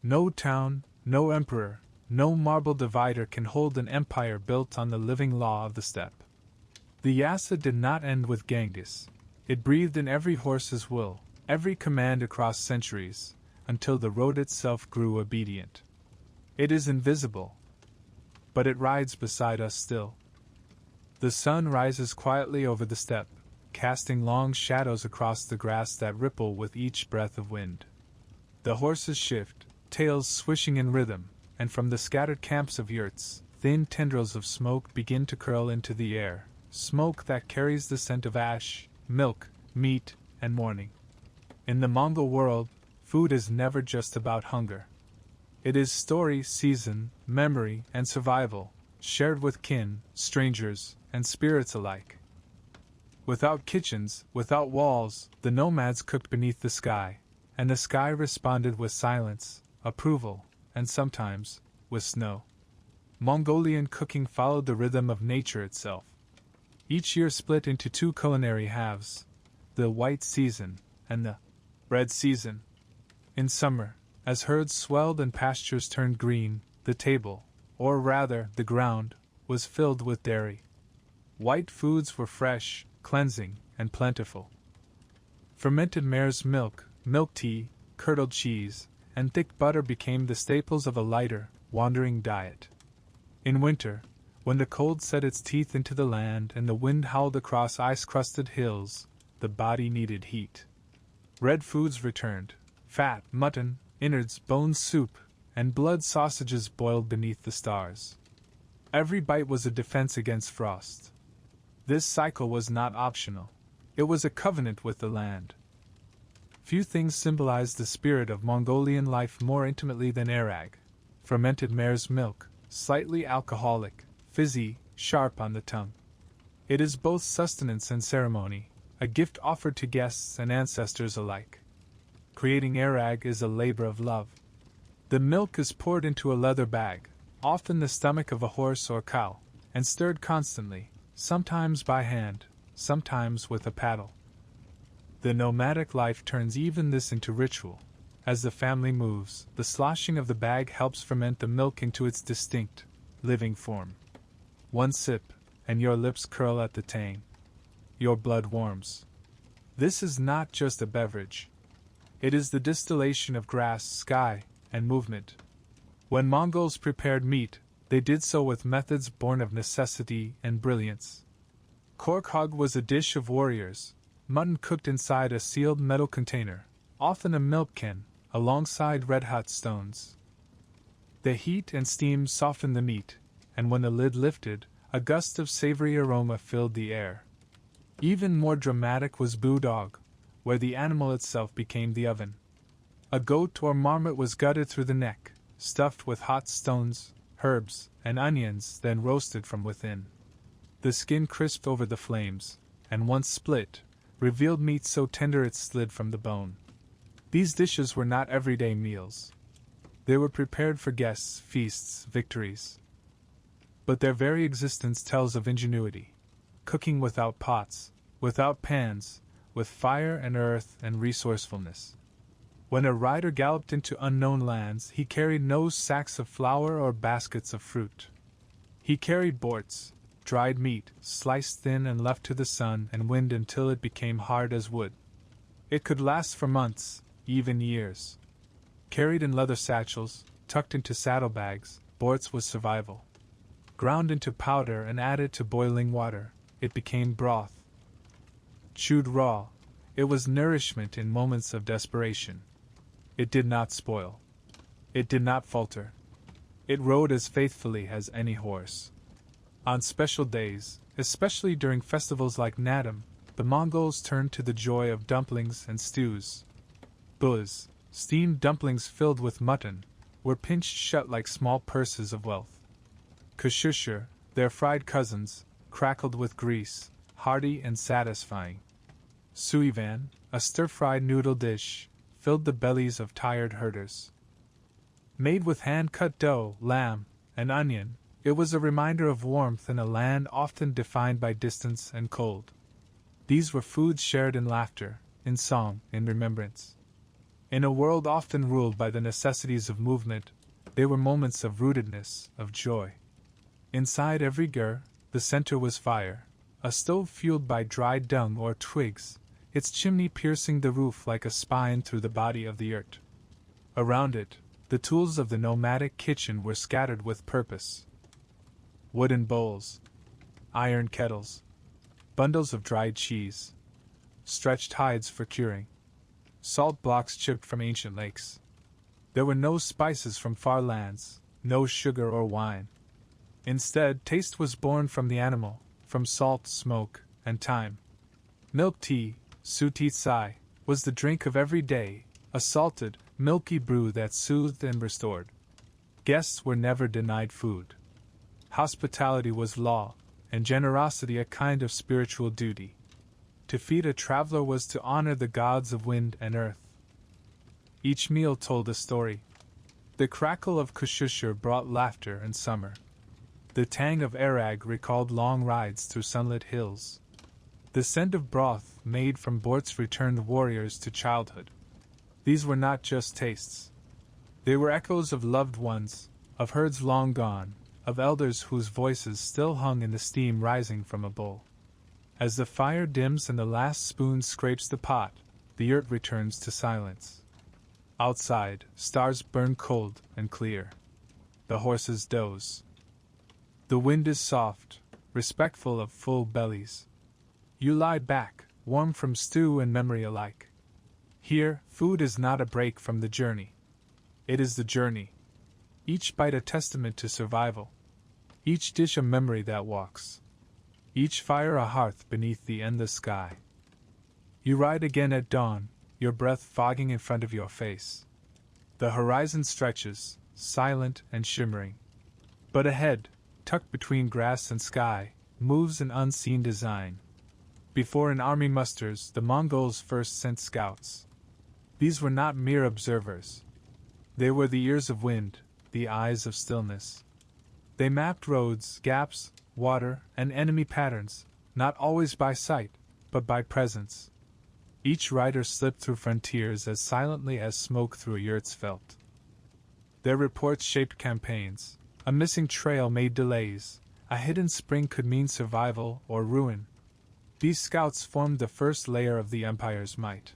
Speaker 1: No town, no emperor, no marble divider can hold an empire built on the living law of the steppe. The Yasa did not end with Genghis. It breathed in every horse's will, every command across centuries, until the road itself grew obedient. It is invisible, but it rides beside us still. The sun rises quietly over the steppe, casting long shadows across the grass that ripple with each breath of wind. The horses shift, tails swishing in rhythm, and from the scattered camps of yurts, thin tendrils of smoke begin to curl into the air, smoke that carries the scent of ash, milk, meat, and mourning. In the Mongol world, food is never just about hunger. It is story, season, memory, and survival, shared with kin, strangers, and spirits alike. Without kitchens, without walls, the nomads cooked beneath the sky, and the sky responded with silence, approval, and sometimes, with snow. Mongolian cooking followed the rhythm of nature itself. Each year split into two culinary halves, the white season and the red season. In summer, as herds swelled and pastures turned green, the table, or rather the ground, was filled with dairy. White foods were fresh, cleansing, and plentiful. Fermented mare's milk, milk tea, curdled cheese, and thick butter became the staples of a lighter, wandering diet. In winter, when the cold set its teeth into the land and the wind howled across ice-crusted hills, the body needed heat. Red foods returned: fat, mutton, innards, bone soup, and blood sausages boiled beneath the stars. Every bite was a defense against frost. This cycle was not optional. It was a covenant with the land. Few things symbolized the spirit of Mongolian life more intimately than arag, fermented mare's milk, slightly alcoholic, fizzy, sharp on the tongue. It is both sustenance and ceremony, a gift offered to guests and ancestors alike. Creating arag is a labor of love. The milk is poured into a leather bag, often the stomach of a horse or cow, and stirred constantly, sometimes by hand, sometimes with a paddle. The nomadic life turns even this into ritual. As the family moves, the sloshing of the bag helps ferment the milk into its distinct, living form. One sip, and your lips curl at the tang. Your blood warms. This is not just a beverage. It is the distillation of grass, sky, and movement. When Mongols prepared meat, they did so with methods born of necessity and brilliance. Korkhog was a dish of warriors, mutton cooked inside a sealed metal container, often a milk can, alongside red-hot stones. The heat and steam softened the meat, and when the lid lifted, a gust of savory aroma filled the air. Even more dramatic was boudog, where the animal itself became the oven. A goat or marmot was gutted through the neck, stuffed with hot stones, herbs, and onions, then roasted from within. The skin crisped over the flames, and once split, revealed meat so tender it slid from the bone. These dishes were not everyday meals. They were prepared for guests, feasts, victories. But their very existence tells of ingenuity. Cooking without pots, without pans, with fire and earth and resourcefulness. When a rider galloped into unknown lands, he carried no sacks of flour or baskets of fruit. He carried borts, dried meat, sliced thin and left to the sun and wind until it became hard as wood. It could last for months, even years. Carried in leather satchels, tucked into saddlebags, borts was survival. Ground into powder and added to boiling water, it became broth. Chewed raw, it was nourishment in moments of desperation. It did not spoil. It did not falter. It rode as faithfully as any horse. On special days, especially during festivals like Naadam, the Mongols turned to the joy of dumplings and stews. Buz, steamed dumplings filled with mutton, were pinched shut like small purses of wealth. Kushushur, their fried cousins, crackled with grease, hearty and satisfying. Suivan, a stir-fried noodle dish, filled the bellies of tired herders. Made with hand-cut dough, lamb, and onion, it was a reminder of warmth in a land often defined by distance and cold. These were foods shared in laughter, in song, in remembrance. In a world often ruled by the necessities of movement, they were moments of rootedness, of joy. Inside every gur, the center was fire, a stove fueled by dried dung or twigs, its chimney piercing the roof like a spine through the body of the yurt. Around it, the tools of the nomadic kitchen were scattered with purpose. Wooden bowls, iron kettles, bundles of dried cheese, stretched hides for curing, salt blocks chipped from ancient lakes. There were no spices from far lands, no sugar or wine. Instead, taste was born from the animal, from salt, smoke, and time. Milk tea, su ti tsai, was the drink of every day, a salted, milky brew that soothed and restored. Guests were never denied food. Hospitality was law, and generosity a kind of spiritual duty. To feed a traveler was to honor the gods of wind and earth. Each meal told a story. The crackle of kushushur brought laughter and summer. The tang of arag recalled long rides through sunlit hills. The scent of broth made from borts returned warriors to childhood. These were not just tastes. They were echoes of loved ones, of herds long gone, of elders whose voices still hung in the steam rising from a bowl. As the fire dims and the last spoon scrapes the pot, the yurt returns to silence. Outside, stars burn cold and clear. The horses doze. The wind is soft, respectful of full bellies. You lie back, warm from stew and memory alike. Here, food is not a break from the journey. It is the journey. Each bite a testament to survival. Each dish a memory that walks. Each fire a hearth beneath the endless sky. You ride again at dawn, your breath fogging in front of your face. The horizon stretches, silent and shimmering. But ahead, tucked between grass and sky, moves an unseen design. Before an army musters, the Mongols first sent scouts. These were not mere observers. They were the ears of wind, the eyes of stillness. They mapped roads, gaps, water, and enemy patterns, not always by sight, but by presence. Each rider slipped through frontiers as silently as smoke through a yurt's felt. Their reports shaped campaigns. A missing trail made delays. A hidden spring could mean survival or ruin. These scouts formed the first layer of the empire's might.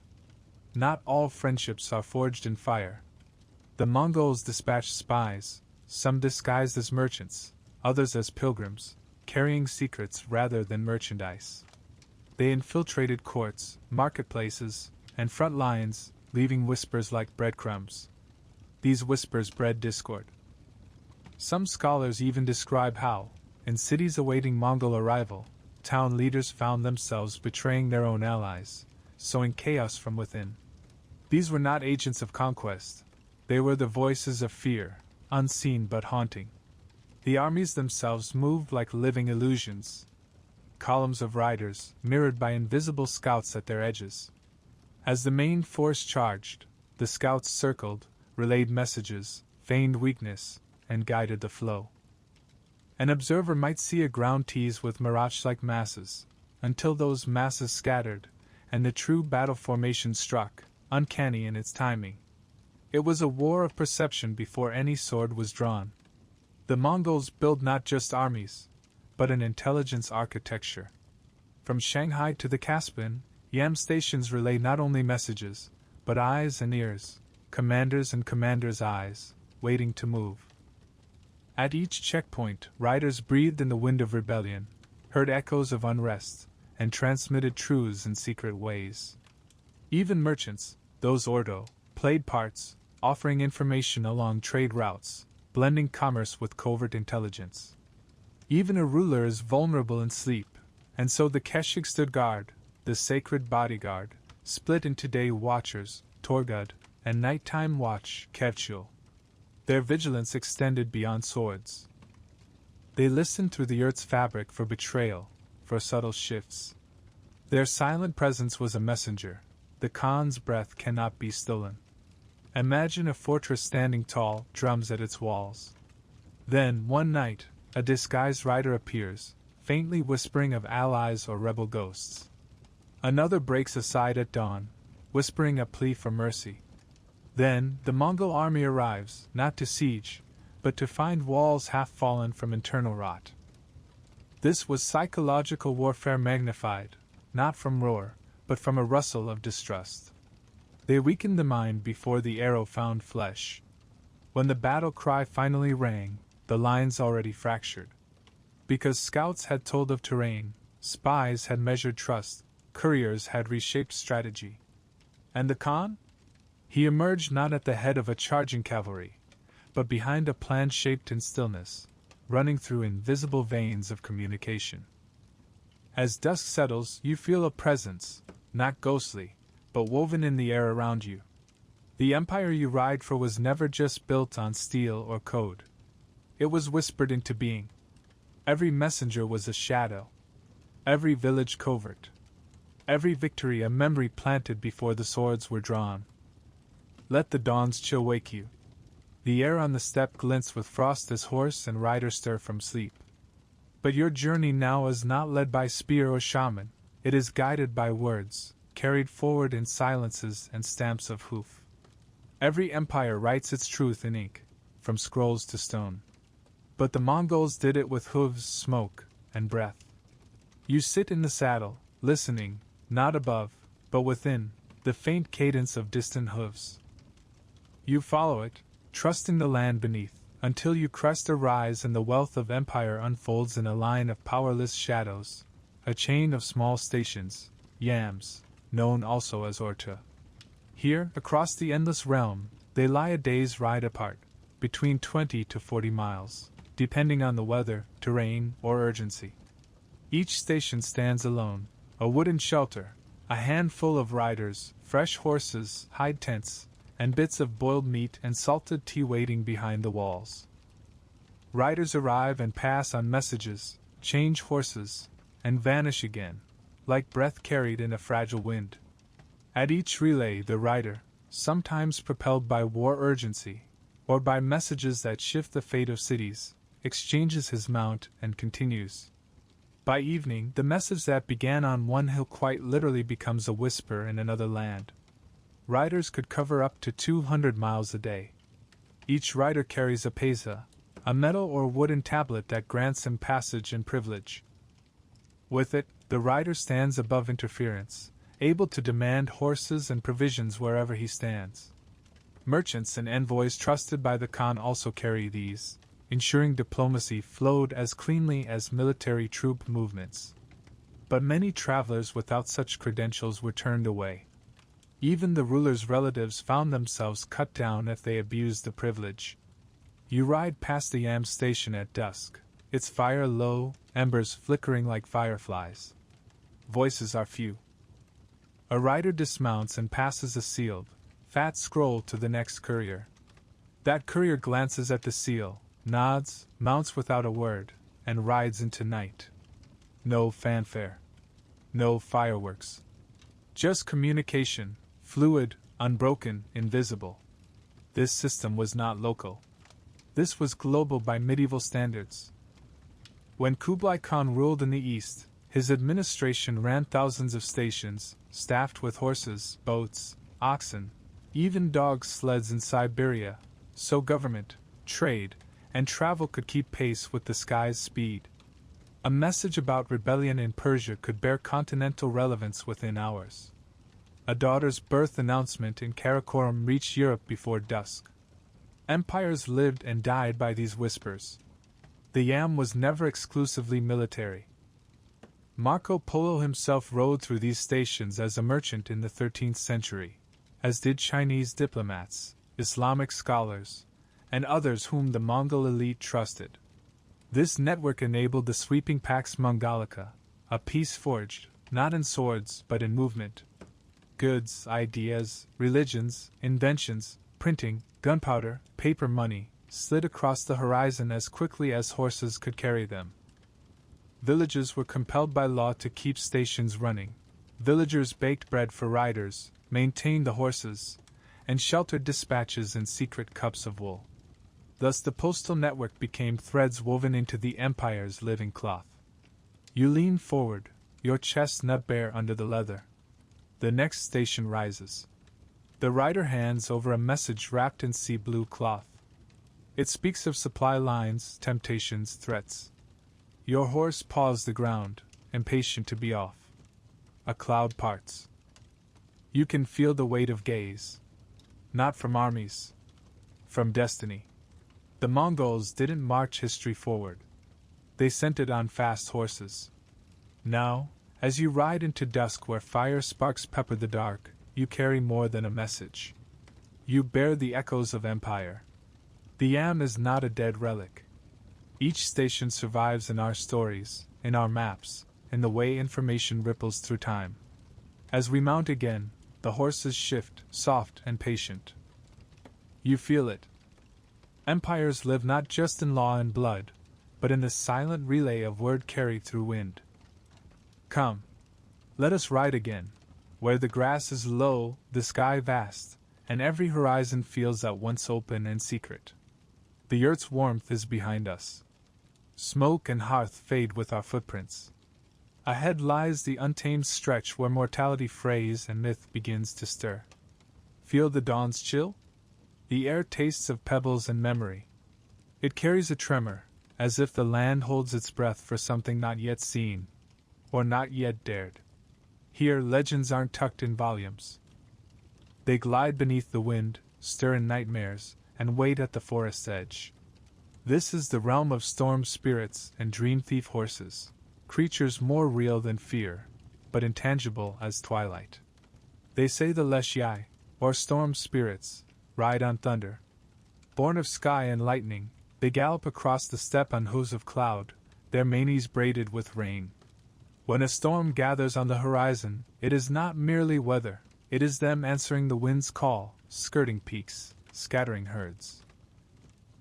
Speaker 1: Not all friendships are forged in fire. The Mongols dispatched spies, some disguised as merchants, others as pilgrims, carrying secrets rather than merchandise. They infiltrated courts, marketplaces, and front lines, leaving whispers like breadcrumbs. These whispers bred discord. Some scholars even describe how, in cities awaiting Mongol arrival, town leaders found themselves betraying their own allies, sowing chaos from within. These were not agents of conquest. They were the voices of fear, unseen but haunting. The armies themselves moved like living illusions. Columns of riders, mirrored by invisible scouts at their edges. As the main force charged, the scouts circled, relayed messages, feigned weakness, and guided the flow. An observer might see a ground tease with mirage-like masses, until those masses scattered, and the true battle formation struck, uncanny in its timing. It was a war of perception before any sword was drawn. The Mongols build not just armies, but an intelligence architecture. From Shanghai to the Caspian, Yam stations relay not only messages, but eyes and ears, commanders and commanders' eyes, waiting to move. At each checkpoint, riders breathed in the wind of rebellion, heard echoes of unrest, and transmitted truths in secret ways. Even merchants, those Ordo, played parts, offering information along trade routes, blending commerce with covert intelligence. Even a ruler is vulnerable in sleep, and so the Keshik stood guard, the sacred bodyguard, split into day watchers, Torgud, and nighttime watch, Kevchul. Their vigilance extended beyond swords. They listened through the yurt's fabric for betrayal, for subtle shifts. Their silent presence was a messenger. The Khan's breath cannot be stolen. Imagine a fortress standing tall, drums at its walls. Then, one night, a disguised rider appears, faintly whispering of allies or rebel ghosts. Another breaks aside at dawn, whispering a plea for mercy. Then, the Mongol army arrives, not to siege, but to find walls half fallen from internal rot. This was psychological warfare magnified, not from roar, but from a rustle of distrust. They weakened the mind before the arrow found flesh. When the battle cry finally rang, the lines already fractured. Because scouts had told of terrain, spies had measured trust, couriers had reshaped strategy. And the Khan? He emerged not at the head of a charging cavalry, but behind a plan shaped in stillness, running through invisible veins of communication. As dusk settles, you feel a presence, not ghostly, but woven in the air around you. The empire you ride for was never just built on steel or code. It was whispered into being. Every messenger was a shadow. Every village covert. Every victory a memory planted before the swords were drawn. Let the dawn's chill wake you. The air on the steppe glints with frost as horse and rider stir from sleep. But your journey now is not led by spear or shaman, it is guided by words, carried forward in silences and stamps of hoof. Every empire writes its truth in ink, from scrolls to stone. But the Mongols did it with hooves, smoke, and breath. You sit in the saddle, listening, not above, but within, the faint cadence of distant hooves. You follow it, trusting the land beneath, until you crest a rise and the wealth of empire unfolds in a line of powerless shadows, a chain of small stations, yams, known also as orta. Here, across the endless realm, they lie a day's ride apart, between 20 to 40 miles, depending on the weather, terrain, or urgency. Each station stands alone, a wooden shelter, a handful of riders, fresh horses, hide tents, and bits of boiled meat and salted tea waiting behind the walls. Riders arrive and pass on messages, change horses, and vanish again, like breath carried in a fragile wind. At each relay, the rider, sometimes propelled by war urgency, or by messages that shift the fate of cities, exchanges his mount and continues. By evening, the message that began on one hill quite literally becomes a whisper in another land. Riders could cover up to 200 miles a day. Each rider carries a pesa, a metal or wooden tablet that grants him passage and privilege. With it, the rider stands above interference, able to demand horses and provisions wherever he stands. Merchants and envoys trusted by the Khan also carry these, ensuring diplomacy flowed as cleanly as military troop movements. But many travelers without such credentials were turned away. Even the ruler's relatives found themselves cut down if they abused the privilege. You ride past the Yam station at dusk, its fire low, embers flickering like fireflies. Voices are few. A rider dismounts and passes a sealed, fat scroll to the next courier. That courier glances at the seal, nods, mounts without a word, and rides into night. No fanfare. No fireworks. Just communication, fluid, unbroken, invisible. This system was not local. This was global by medieval standards. When Kublai Khan ruled in the east, his administration ran thousands of stations, staffed with horses, boats, oxen, even dog sleds in Siberia, so government, trade, and travel could keep pace with the sky's speed. A message about rebellion in Persia could bear continental relevance within hours. A daughter's birth announcement in Karakorum reached Europe before dusk. Empires lived and died by these whispers. The Yam was never exclusively military. Marco Polo himself rode through these stations as a merchant in the 13th century, as did Chinese diplomats, Islamic scholars, and others whom the Mongol elite trusted. This network enabled the sweeping Pax Mongolica, a peace forged, not in swords but in movement. Goods, ideas, religions, inventions, printing, gunpowder, paper money, slid across the horizon as quickly as horses could carry them. Villages were compelled by law to keep stations running. Villagers baked bread for riders, maintained the horses, and sheltered dispatches in secret cups of wool. Thus the postal network became threads woven into the empire's living cloth. You lean forward, your chest nut bare under the leather. The next station rises. The rider hands over a message wrapped in sea blue cloth. It speaks of supply lines, temptations, threats. Your horse paws the ground, impatient to be off. A cloud parts. You can feel the weight of gaze. Not from armies. From destiny. The Mongols didn't march history forward. They sent it on fast horses. Now, as you ride into dusk where fire sparks pepper the dark, you carry more than a message. You bear the echoes of empire. The yam is not a dead relic. Each station survives in our stories, in our maps, in the way information ripples through time. As we mount again, the horses shift, soft and patient. You feel it. Empires live not just in law and blood, but in the silent relay of word carried through wind. Come, let us ride again, where the grass is low, the sky vast, and every horizon feels at once open and secret. The yurt's warmth is behind us. Smoke and hearth fade with our footprints. Ahead lies the untamed stretch where mortality frays and myth begins to stir. Feel the dawn's chill? The air tastes of pebbles and memory. It carries a tremor, as if the land holds its breath for something not yet seen, or not yet dared. Here, legends aren't tucked in volumes. They glide beneath the wind, stir in nightmares, and wait at the forest's edge. This is the realm of storm spirits and dream thief horses, creatures more real than fear, but intangible as twilight. They say the Leshyai, or storm spirits, ride on thunder. Born of sky and lightning, they gallop across the steppe on hooves of cloud, their manes braided with rain. When a storm gathers on the horizon, it is not merely weather, it is them answering the wind's call, skirting peaks, scattering herds.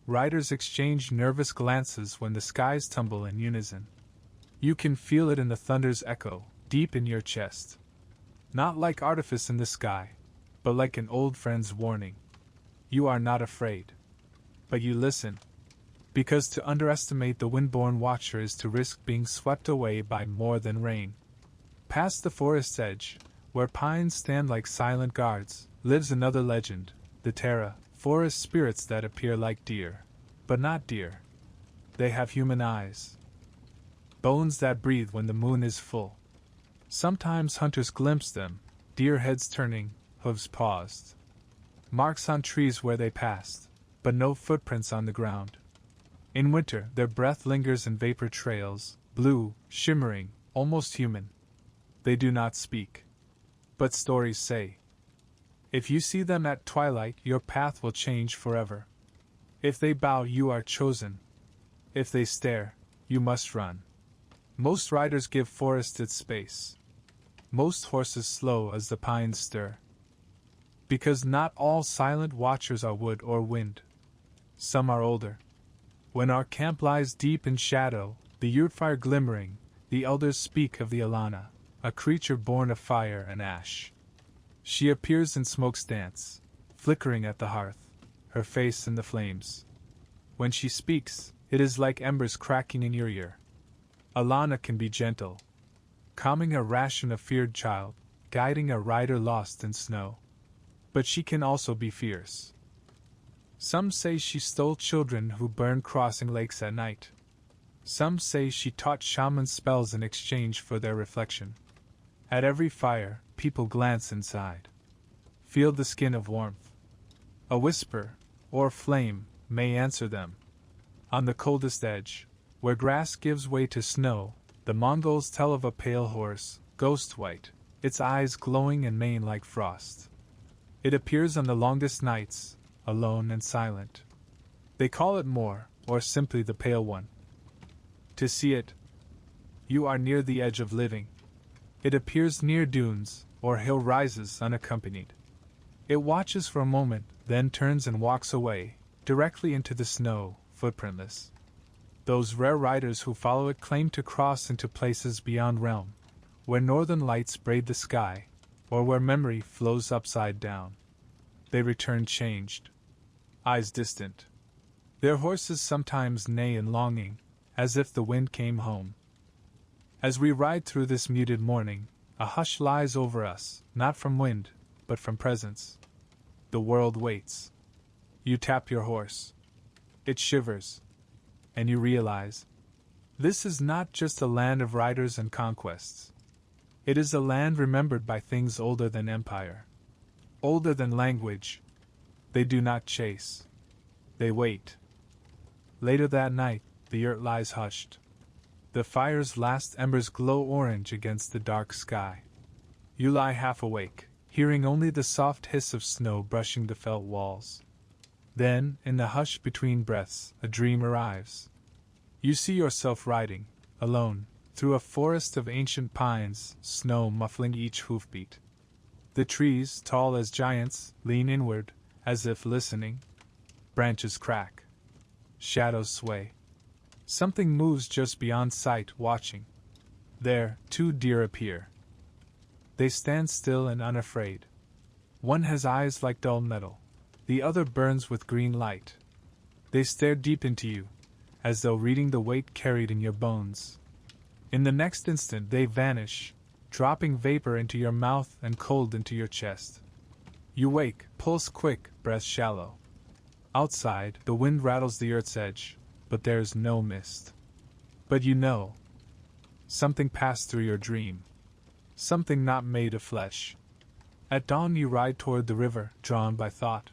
Speaker 1: Riders exchange nervous glances when the skies tumble in unison. You can feel it in the thunder's echo, deep in your chest. Not like artifice in the sky, but like an old friend's warning. You are not afraid. But you listen. Because to underestimate the wind-borne watcher is to risk being swept away by more than rain. Past the forest's edge, where pines stand like silent guards, lives another legend, the Terra, forest spirits that appear like deer. But not deer. They have human eyes. Bones that breathe when the moon is full. Sometimes hunters glimpse them, deer heads turning, hooves paused. Marks on trees where they passed, but no footprints on the ground. In winter, their breath lingers in vapor trails, blue, shimmering, almost human. They do not speak. But stories say. If you see them at twilight, your path will change forever. If they bow, you are chosen. If they stare, you must run. Most riders give forest its space. Most horses slow as the pines stir. Because not all silent watchers are wood or wind. Some are older. When our camp lies deep in shadow, the yurt fire glimmering, the elders speak of the Alana, a creature born of fire and ash. She appears in smoke's dance, flickering at the hearth, her face in the flames. When she speaks, it is like embers cracking in your ear. Alana can be gentle, calming a rash and a feared child, guiding a rider lost in snow. But she can also be fierce. Some say she stole children who burned crossing lakes at night. Some say she taught shamans spells in exchange for their reflection. At every fire, people glance inside. Feel the skin of warmth. A whisper, or flame, may answer them. On the coldest edge, where grass gives way to snow, the Mongols tell of a pale horse, ghost white, its eyes glowing and mane like frost. It appears on the longest nights, alone and silent. They call it Moor, or simply the Pale One. To see it, you are near the edge of living. It appears near dunes, or hill rises unaccompanied. It watches for a moment, then turns and walks away, directly into the snow, footprintless. Those rare riders who follow it claim to cross into places beyond realm, where northern lights braid the sky, or where memory flows upside down. They return changed, eyes distant. Their horses sometimes neigh in longing, as if the wind came home. As we ride through this muted morning, a hush lies over us, not from wind, but from presence. The world waits. You tap your horse. It shivers. And you realize This is not just a land of riders and conquests. It is a land remembered by things older than empire, older than language. They do not chase. They wait. Later that night, the yurt lies hushed. The fire's last embers glow orange against the dark sky. You lie half awake, hearing only the soft hiss of snow brushing the felt walls. Then, in the hush between breaths, a dream arrives. You see yourself riding, alone, through a forest of ancient pines, snow muffling each hoofbeat. The trees, tall as giants, lean inward, as if listening. Branches crack. Shadows sway. Something moves just beyond sight, watching. There, two deer appear. They stand still and unafraid. One has eyes like dull metal. The other burns with green light. They stare deep into you, as though reading the weight carried in your bones. In the next instant they vanish, dropping vapor into your mouth and cold into your chest. You wake, pulse quick, breath shallow. Outside, the wind rattles the earth's edge, but there is no mist. But you know. Something passed through your dream. Something not made of flesh. At dawn you ride toward the river, drawn by thought.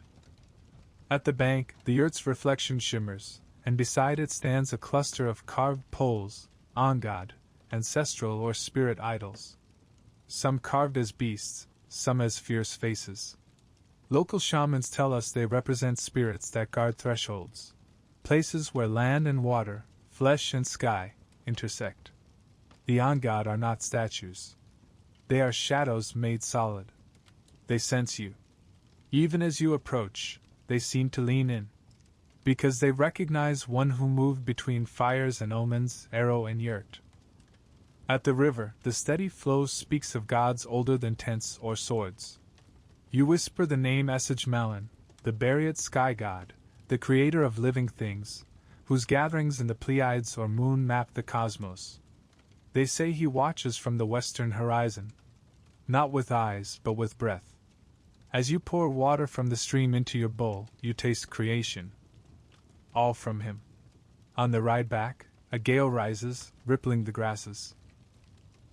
Speaker 1: At the bank, the yurt's reflection shimmers, and beside it stands a cluster of carved poles, on-god, ancestral or spirit idols. Some carved as beasts, some as fierce faces. Local shamans tell us they represent spirits that guard thresholds, places where land and water, flesh and sky, intersect. The on-god are not statues. They are shadows made solid. They sense you. Even as you approach, they seem to lean in, because they recognize one who moved between fires and omens, arrow and yurt. At the river, the steady flow speaks of gods older than tents or swords. You whisper the name Esage Malin, the Buried Sky God, the creator of living things, whose gatherings in the Pleiades or moon map the cosmos. They say he watches from the western horizon, not with eyes but with breath. As you pour water from the stream into your bowl, you taste creation. All from him. On the ride back, a gale rises, rippling the grasses.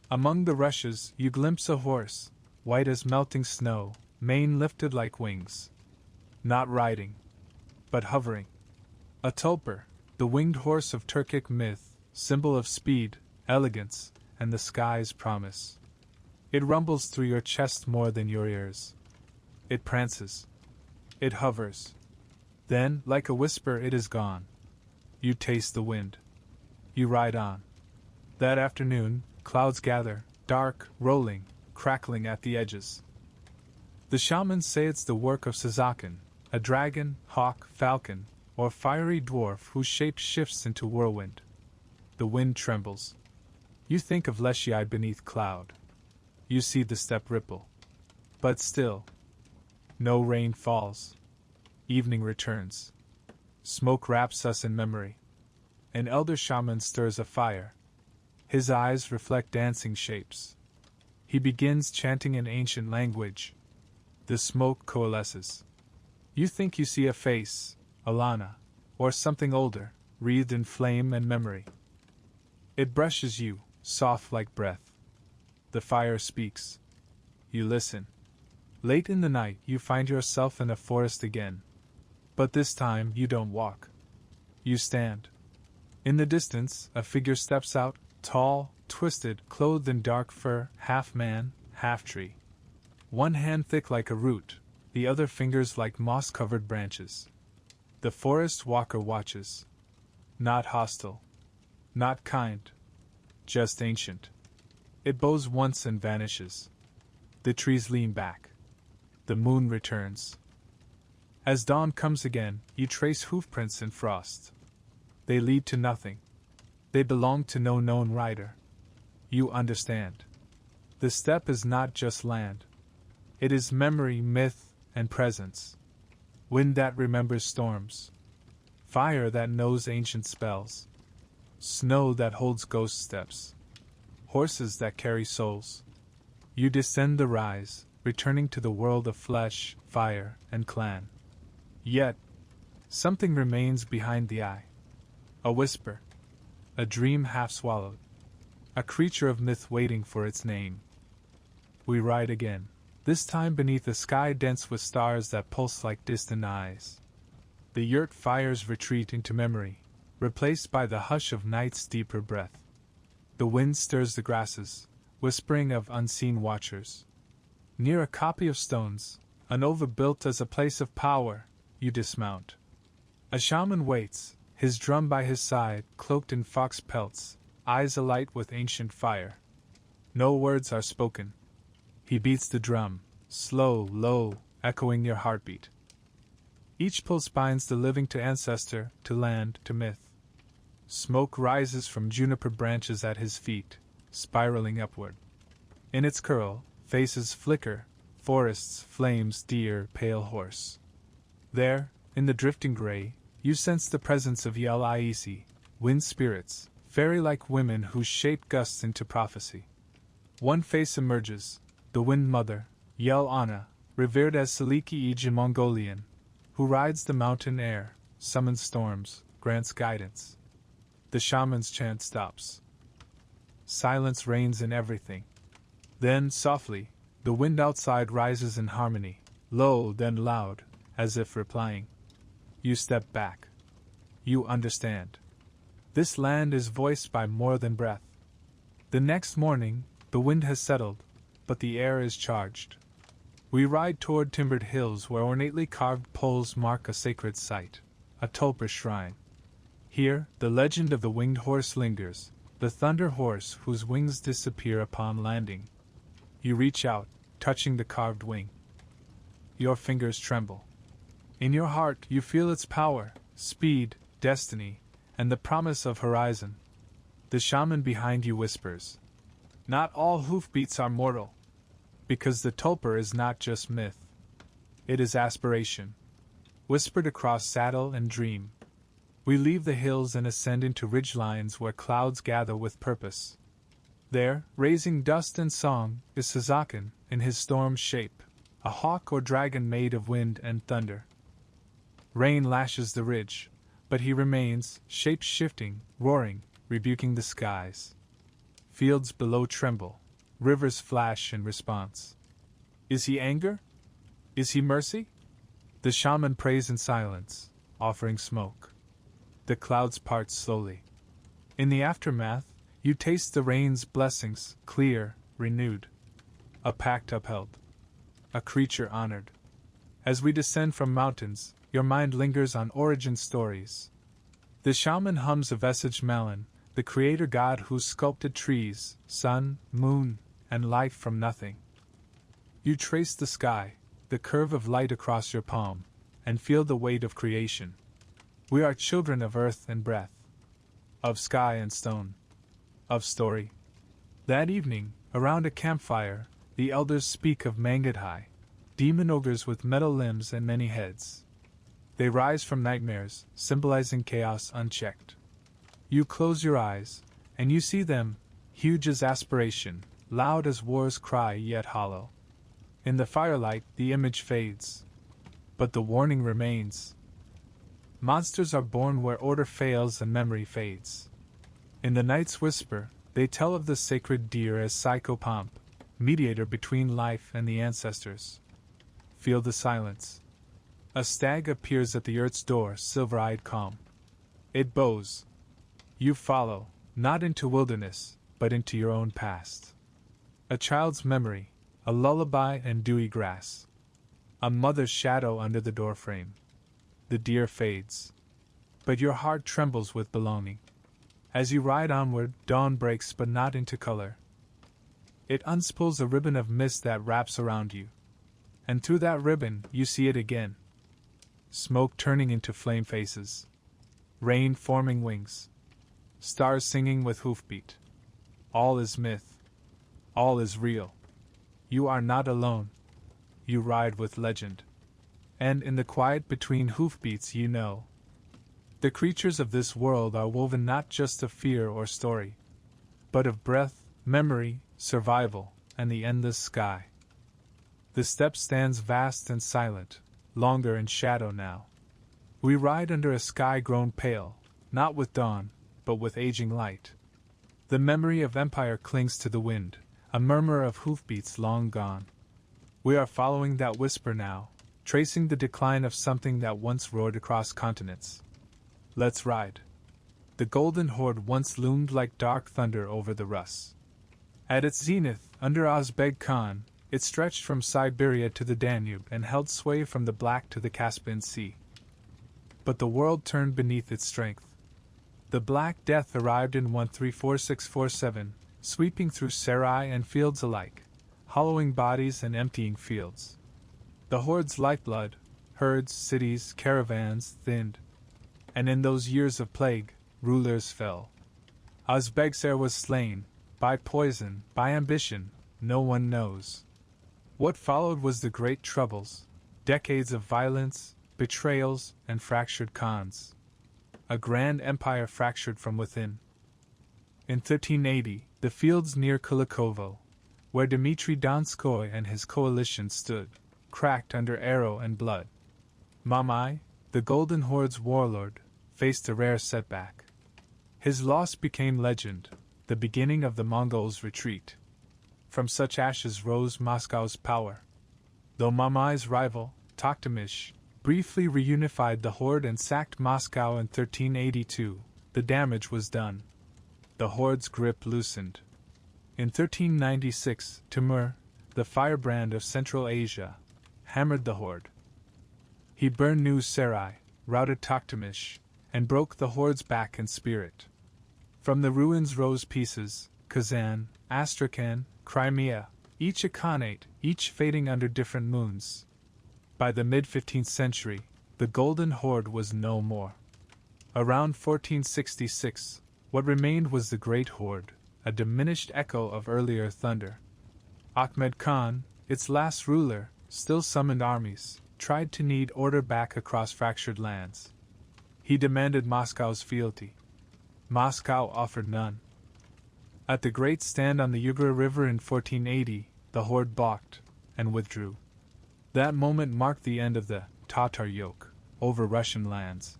Speaker 1: Among the rushes, you glimpse a horse, white as melting snow, mane lifted like wings. Not riding, but hovering. A tulper, the winged horse of Turkic myth, symbol of speed, elegance, and the sky's promise. It rumbles through your chest more than your ears. It prances. It hovers. Then, like a whisper, it is gone. You taste the wind. You ride on. That afternoon, clouds gather, dark, rolling, crackling at the edges. The shamans say it's the work of Sazakin, a dragon, hawk, falcon, or fiery dwarf whose shape shifts into whirlwind. The wind trembles. You think of Leshiai beneath cloud. You see the steppe ripple. But still, no rain falls. Evening returns. Smoke wraps us in memory. An elder shaman stirs a fire. His eyes reflect dancing shapes. He begins chanting in ancient language. The smoke coalesces. You think you see a face, Alana, or something older, wreathed in flame and memory. It brushes you, soft like breath. The fire speaks. You listen. Late in the night, you find yourself in a forest again. But this time, you don't walk. You stand. In the distance, a figure steps out, tall, twisted, clothed in dark fur, half man, half tree. One hand thick like a root, the other fingers like moss-covered branches. The forest walker watches. Not hostile. Not kind. Just ancient. It bows once and vanishes. The trees lean back. The moon returns. As dawn comes again, you trace hoofprints in frost. They lead to nothing. They belong to no known rider. You understand. The steppe is not just land. It is memory, myth, and presence. Wind that remembers storms. Fire that knows ancient spells. Snow that holds ghost steps. Horses that carry souls. You descend the rise, returning to the world of flesh, fire, and clan. Yet, something remains behind the eye. A whisper. a dream half swallowed, a creature of myth waiting for its name. We ride again, this time beneath a sky dense with stars that pulse like distant eyes. The yurt fires retreat into memory, replaced by the hush of night's deeper breath. The wind stirs the grasses, whispering of unseen watchers. Near a copy of stones, an ova built as a place of power, you dismount. A shaman waits, his drum by his side, cloaked in fox pelts, eyes alight with ancient fire. No words are spoken. He beats the drum, slow, low, echoing your heartbeat. Each pulse binds the living to ancestor, to land, to myth. Smoke rises from juniper branches at his feet, spiraling upward. In its curl, faces flicker, forests, flames, deer, pale horse. There, in the drifting gray, you sense the presence of Yel Iesi, wind spirits, fairy-like women whose shape gusts into prophecy. One face emerges, the Wind Mother, Yel Anna, revered as Seliki Ij Mongolian, who rides the mountain air, summons storms, grants guidance. The shaman's chant stops. Silence reigns in everything. Then, softly, the wind outside rises in harmony, low then loud, as if replying. You step back. You understand. This land is voiced by more than breath. The next morning, the wind has settled, but the air is charged. We ride toward timbered hills where ornately carved poles mark a sacred site, a tulpa shrine. Here, the legend of the winged horse lingers, the thunder horse whose wings disappear upon landing. You reach out, touching the carved wing. Your fingers tremble. In your heart, you feel its power, speed, destiny, and the promise of horizon. The shaman behind you whispers, "Not all hoofbeats are mortal," because the tulpa is not just myth. It is aspiration, whispered across saddle and dream. We leave the hills and ascend into ridgelines where clouds gather with purpose. There, raising dust and song, is Sazakin, in his storm shape, a hawk or dragon made of wind and thunder. Rain lashes the ridge, but he remains, shape-shifting, roaring, rebuking the skies. Fields below tremble, rivers flash in response. Is he anger? Is he mercy? The shaman prays in silence, offering smoke. The clouds part slowly. In the aftermath, you taste the rain's blessings, clear, renewed. A pact upheld. A creature honored. As we descend from mountains, your mind lingers on origin stories. The shaman hums a vestige melon, the creator god who sculpted trees, sun, moon, and life from nothing. You trace the sky, the curve of light across your palm, and feel the weight of creation. We are children of earth and breath, of sky and stone, of story. That evening, around a campfire, the elders speak of Mangadhai, demon ogres with metal limbs and many heads. They rise from nightmares, symbolizing chaos unchecked. You close your eyes, and you see them, huge as aspiration, loud as war's cry yet hollow. In the firelight, the image fades. But the warning remains. Monsters are born where order fails and memory fades. In the night's whisper, they tell of the sacred deer as psychopomp, mediator between life and the ancestors. Feel the silence. A stag appears at the yurt's door, silver-eyed calm. It bows. You follow, not into wilderness, but into your own past. A child's memory, a lullaby and dewy grass. A mother's shadow under the doorframe. The deer fades. But your heart trembles with belonging. As you ride onward, dawn breaks but not into color. It unspools a ribbon of mist that wraps around you. And through that ribbon, you see it again. Smoke turning into flame faces. Rain forming wings. Stars singing with hoofbeat. All is myth. All is real. You are not alone. You ride with legend. And in the quiet between hoofbeats you know. The creatures of this world are woven not just of fear or story, but of breath, memory, survival, and the endless sky. The steppe stands vast and silent, longer in shadow now. We ride under a sky grown pale, not with dawn, but with aging light. The memory of empire clings to the wind, a murmur of hoofbeats long gone. We are following that whisper now, tracing the decline of something that once roared across continents. Let's ride. The Golden Horde once loomed like dark thunder over the Rus. At its zenith, under Ozbeg Khan, it stretched from Siberia to the Danube and held sway from the Black to the Caspian Sea. But the world turned beneath its strength. The Black Death arrived in 134647, sweeping through Sarai and fields alike, hollowing bodies and emptying fields. The Horde's lifeblood, herds, cities, caravans, thinned. And in those years of plague, rulers fell. Ozbegser was slain, by poison, by ambition, no one knows. What followed was the Great Troubles, decades of violence, betrayals, and fractured khans. A grand empire fractured from within. In 1380, the fields near Kulikovo, where Dmitry Donskoy and his coalition stood, cracked under arrow and blood. Mamai, the Golden Horde's warlord, faced a rare setback. His loss became legend, the beginning of the Mongols' retreat. From such ashes rose Moscow's power. Though Mamai's rival, Toktamish, briefly reunified the Horde and sacked Moscow in 1382, the damage was done. The Horde's grip loosened. In 1396, Timur, the firebrand of Central Asia, hammered the Horde. He burned New Sarai, routed Toktamish, and broke the Horde's back and spirit. From the ruins rose pieces, Kazan, Astrakhan, Crimea, each a Khanate, each fading under different moons. By the mid-15th century, the Golden Horde was no more. Around 1466, what remained was the Great Horde, a diminished echo of earlier thunder. Ahmed Khan, its last ruler, still summoned armies, tried to knead order back across fractured lands. He demanded Moscow's fealty. Moscow offered none. At the Great Stand on the Ugra River in 1480, the Horde balked and withdrew. That moment marked the end of the Tatar yoke over Russian lands.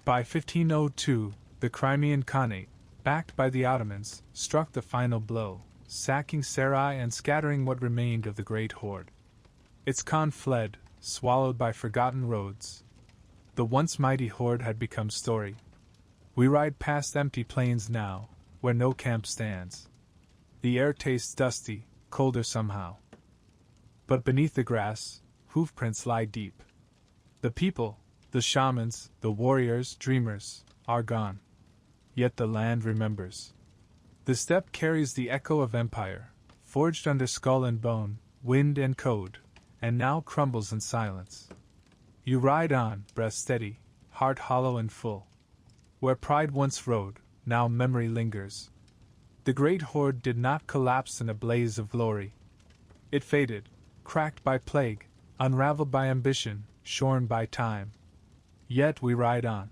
Speaker 1: By 1502, the Crimean Khanate, backed by the Ottomans, struck the final blow, sacking Sarai and scattering what remained of the Great Horde. Its Khan fled, swallowed by forgotten roads. The once mighty Horde had become story. We ride past empty plains now, where no camp stands. The air tastes dusty, colder somehow. But beneath the grass, hoofprints lie deep. The people, the shamans, the warriors, dreamers, are gone. Yet the land remembers. The steppe carries the echo of empire, forged under skull and bone, wind and code, and now crumbles in silence. You ride on, breath steady, heart hollow and full. Where pride once rode, now memory lingers. The Great Horde did not collapse in a blaze of glory. It faded, cracked by plague, unraveled by ambition, shorn by time. Yet we ride on.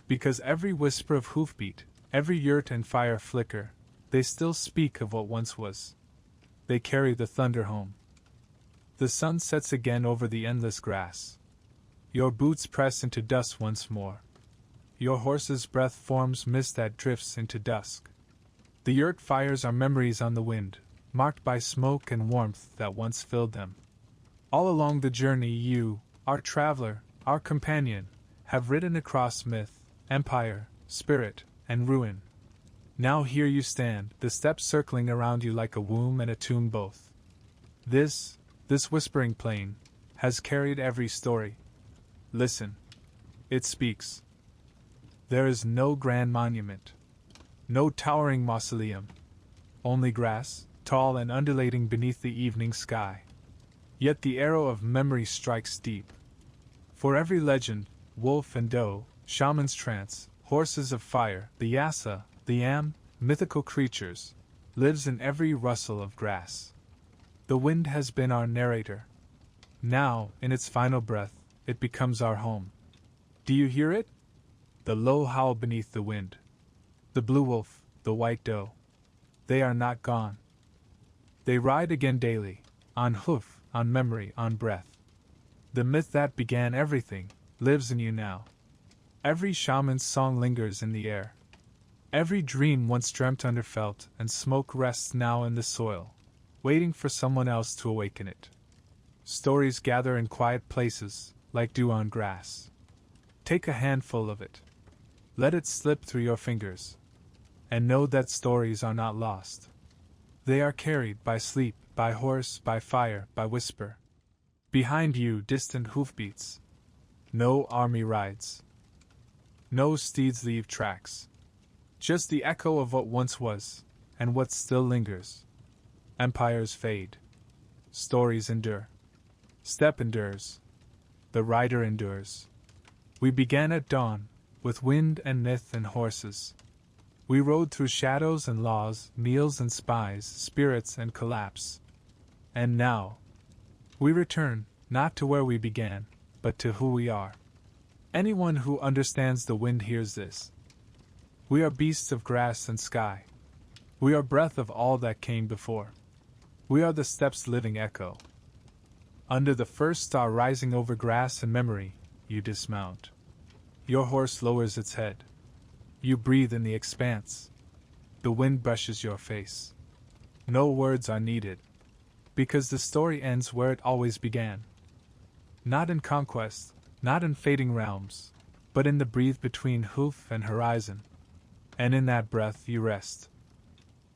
Speaker 1: Because every whisper of hoofbeat, every yurt and fire flicker, they still speak of what once was. They carry the thunder home. The sun sets again over the endless grass. Your boots press into dust once more. Your horse's breath forms mist that drifts into dusk. The yurt fires are memories on the wind, marked by smoke and warmth that once filled them. All along the journey you, our traveler, our companion, have ridden across myth, empire, spirit, and ruin. Now here you stand, the steppes circling around you like a womb and a tomb both. This whispering plain, has carried every story. Listen. It speaks. There is no grand monument. No towering mausoleum. Only grass, tall and undulating beneath the evening sky. Yet the arrow of memory strikes deep. For every legend, wolf and doe, shaman's trance, horses of fire, the yassa, the yam, mythical creatures, lives in every rustle of grass. The wind has been our narrator. Now, in its final breath, it becomes our home. Do you hear it? The low howl beneath the wind. The blue wolf, the white doe. They are not gone. They ride again daily, on hoof, on memory, on breath. The myth that began everything lives in you now. Every shaman's song lingers in the air. Every dream once dreamt under felt and smoke rests now in the soil, waiting for someone else to awaken it. Stories gather in quiet places, like dew on grass. Take a handful of it. Let it slip through your fingers. And know that stories are not lost. They are carried by sleep, by horse, by fire, by whisper. Behind you, distant hoofbeats. No army rides. No steeds leave tracks. Just the echo of what once was, and what still lingers. Empires fade. Stories endure. Steppe endures. The rider endures. We began at dawn, with wind and myth and horses. We rode through shadows and laws, meals and spies, spirits and collapse. And now, we return, not to where we began, but to who we are. Anyone who understands the wind hears this. We are beasts of grass and sky. We are breath of all that came before. We are the steppe's living echo. Under the first star rising over grass and memory, you dismount. Your horse lowers its head. You breathe in the expanse. The wind brushes your face. No words are needed, because the story ends where it always began. Not in conquest, not in fading realms, but in the breathe between hoof and horizon. And in that breath you rest.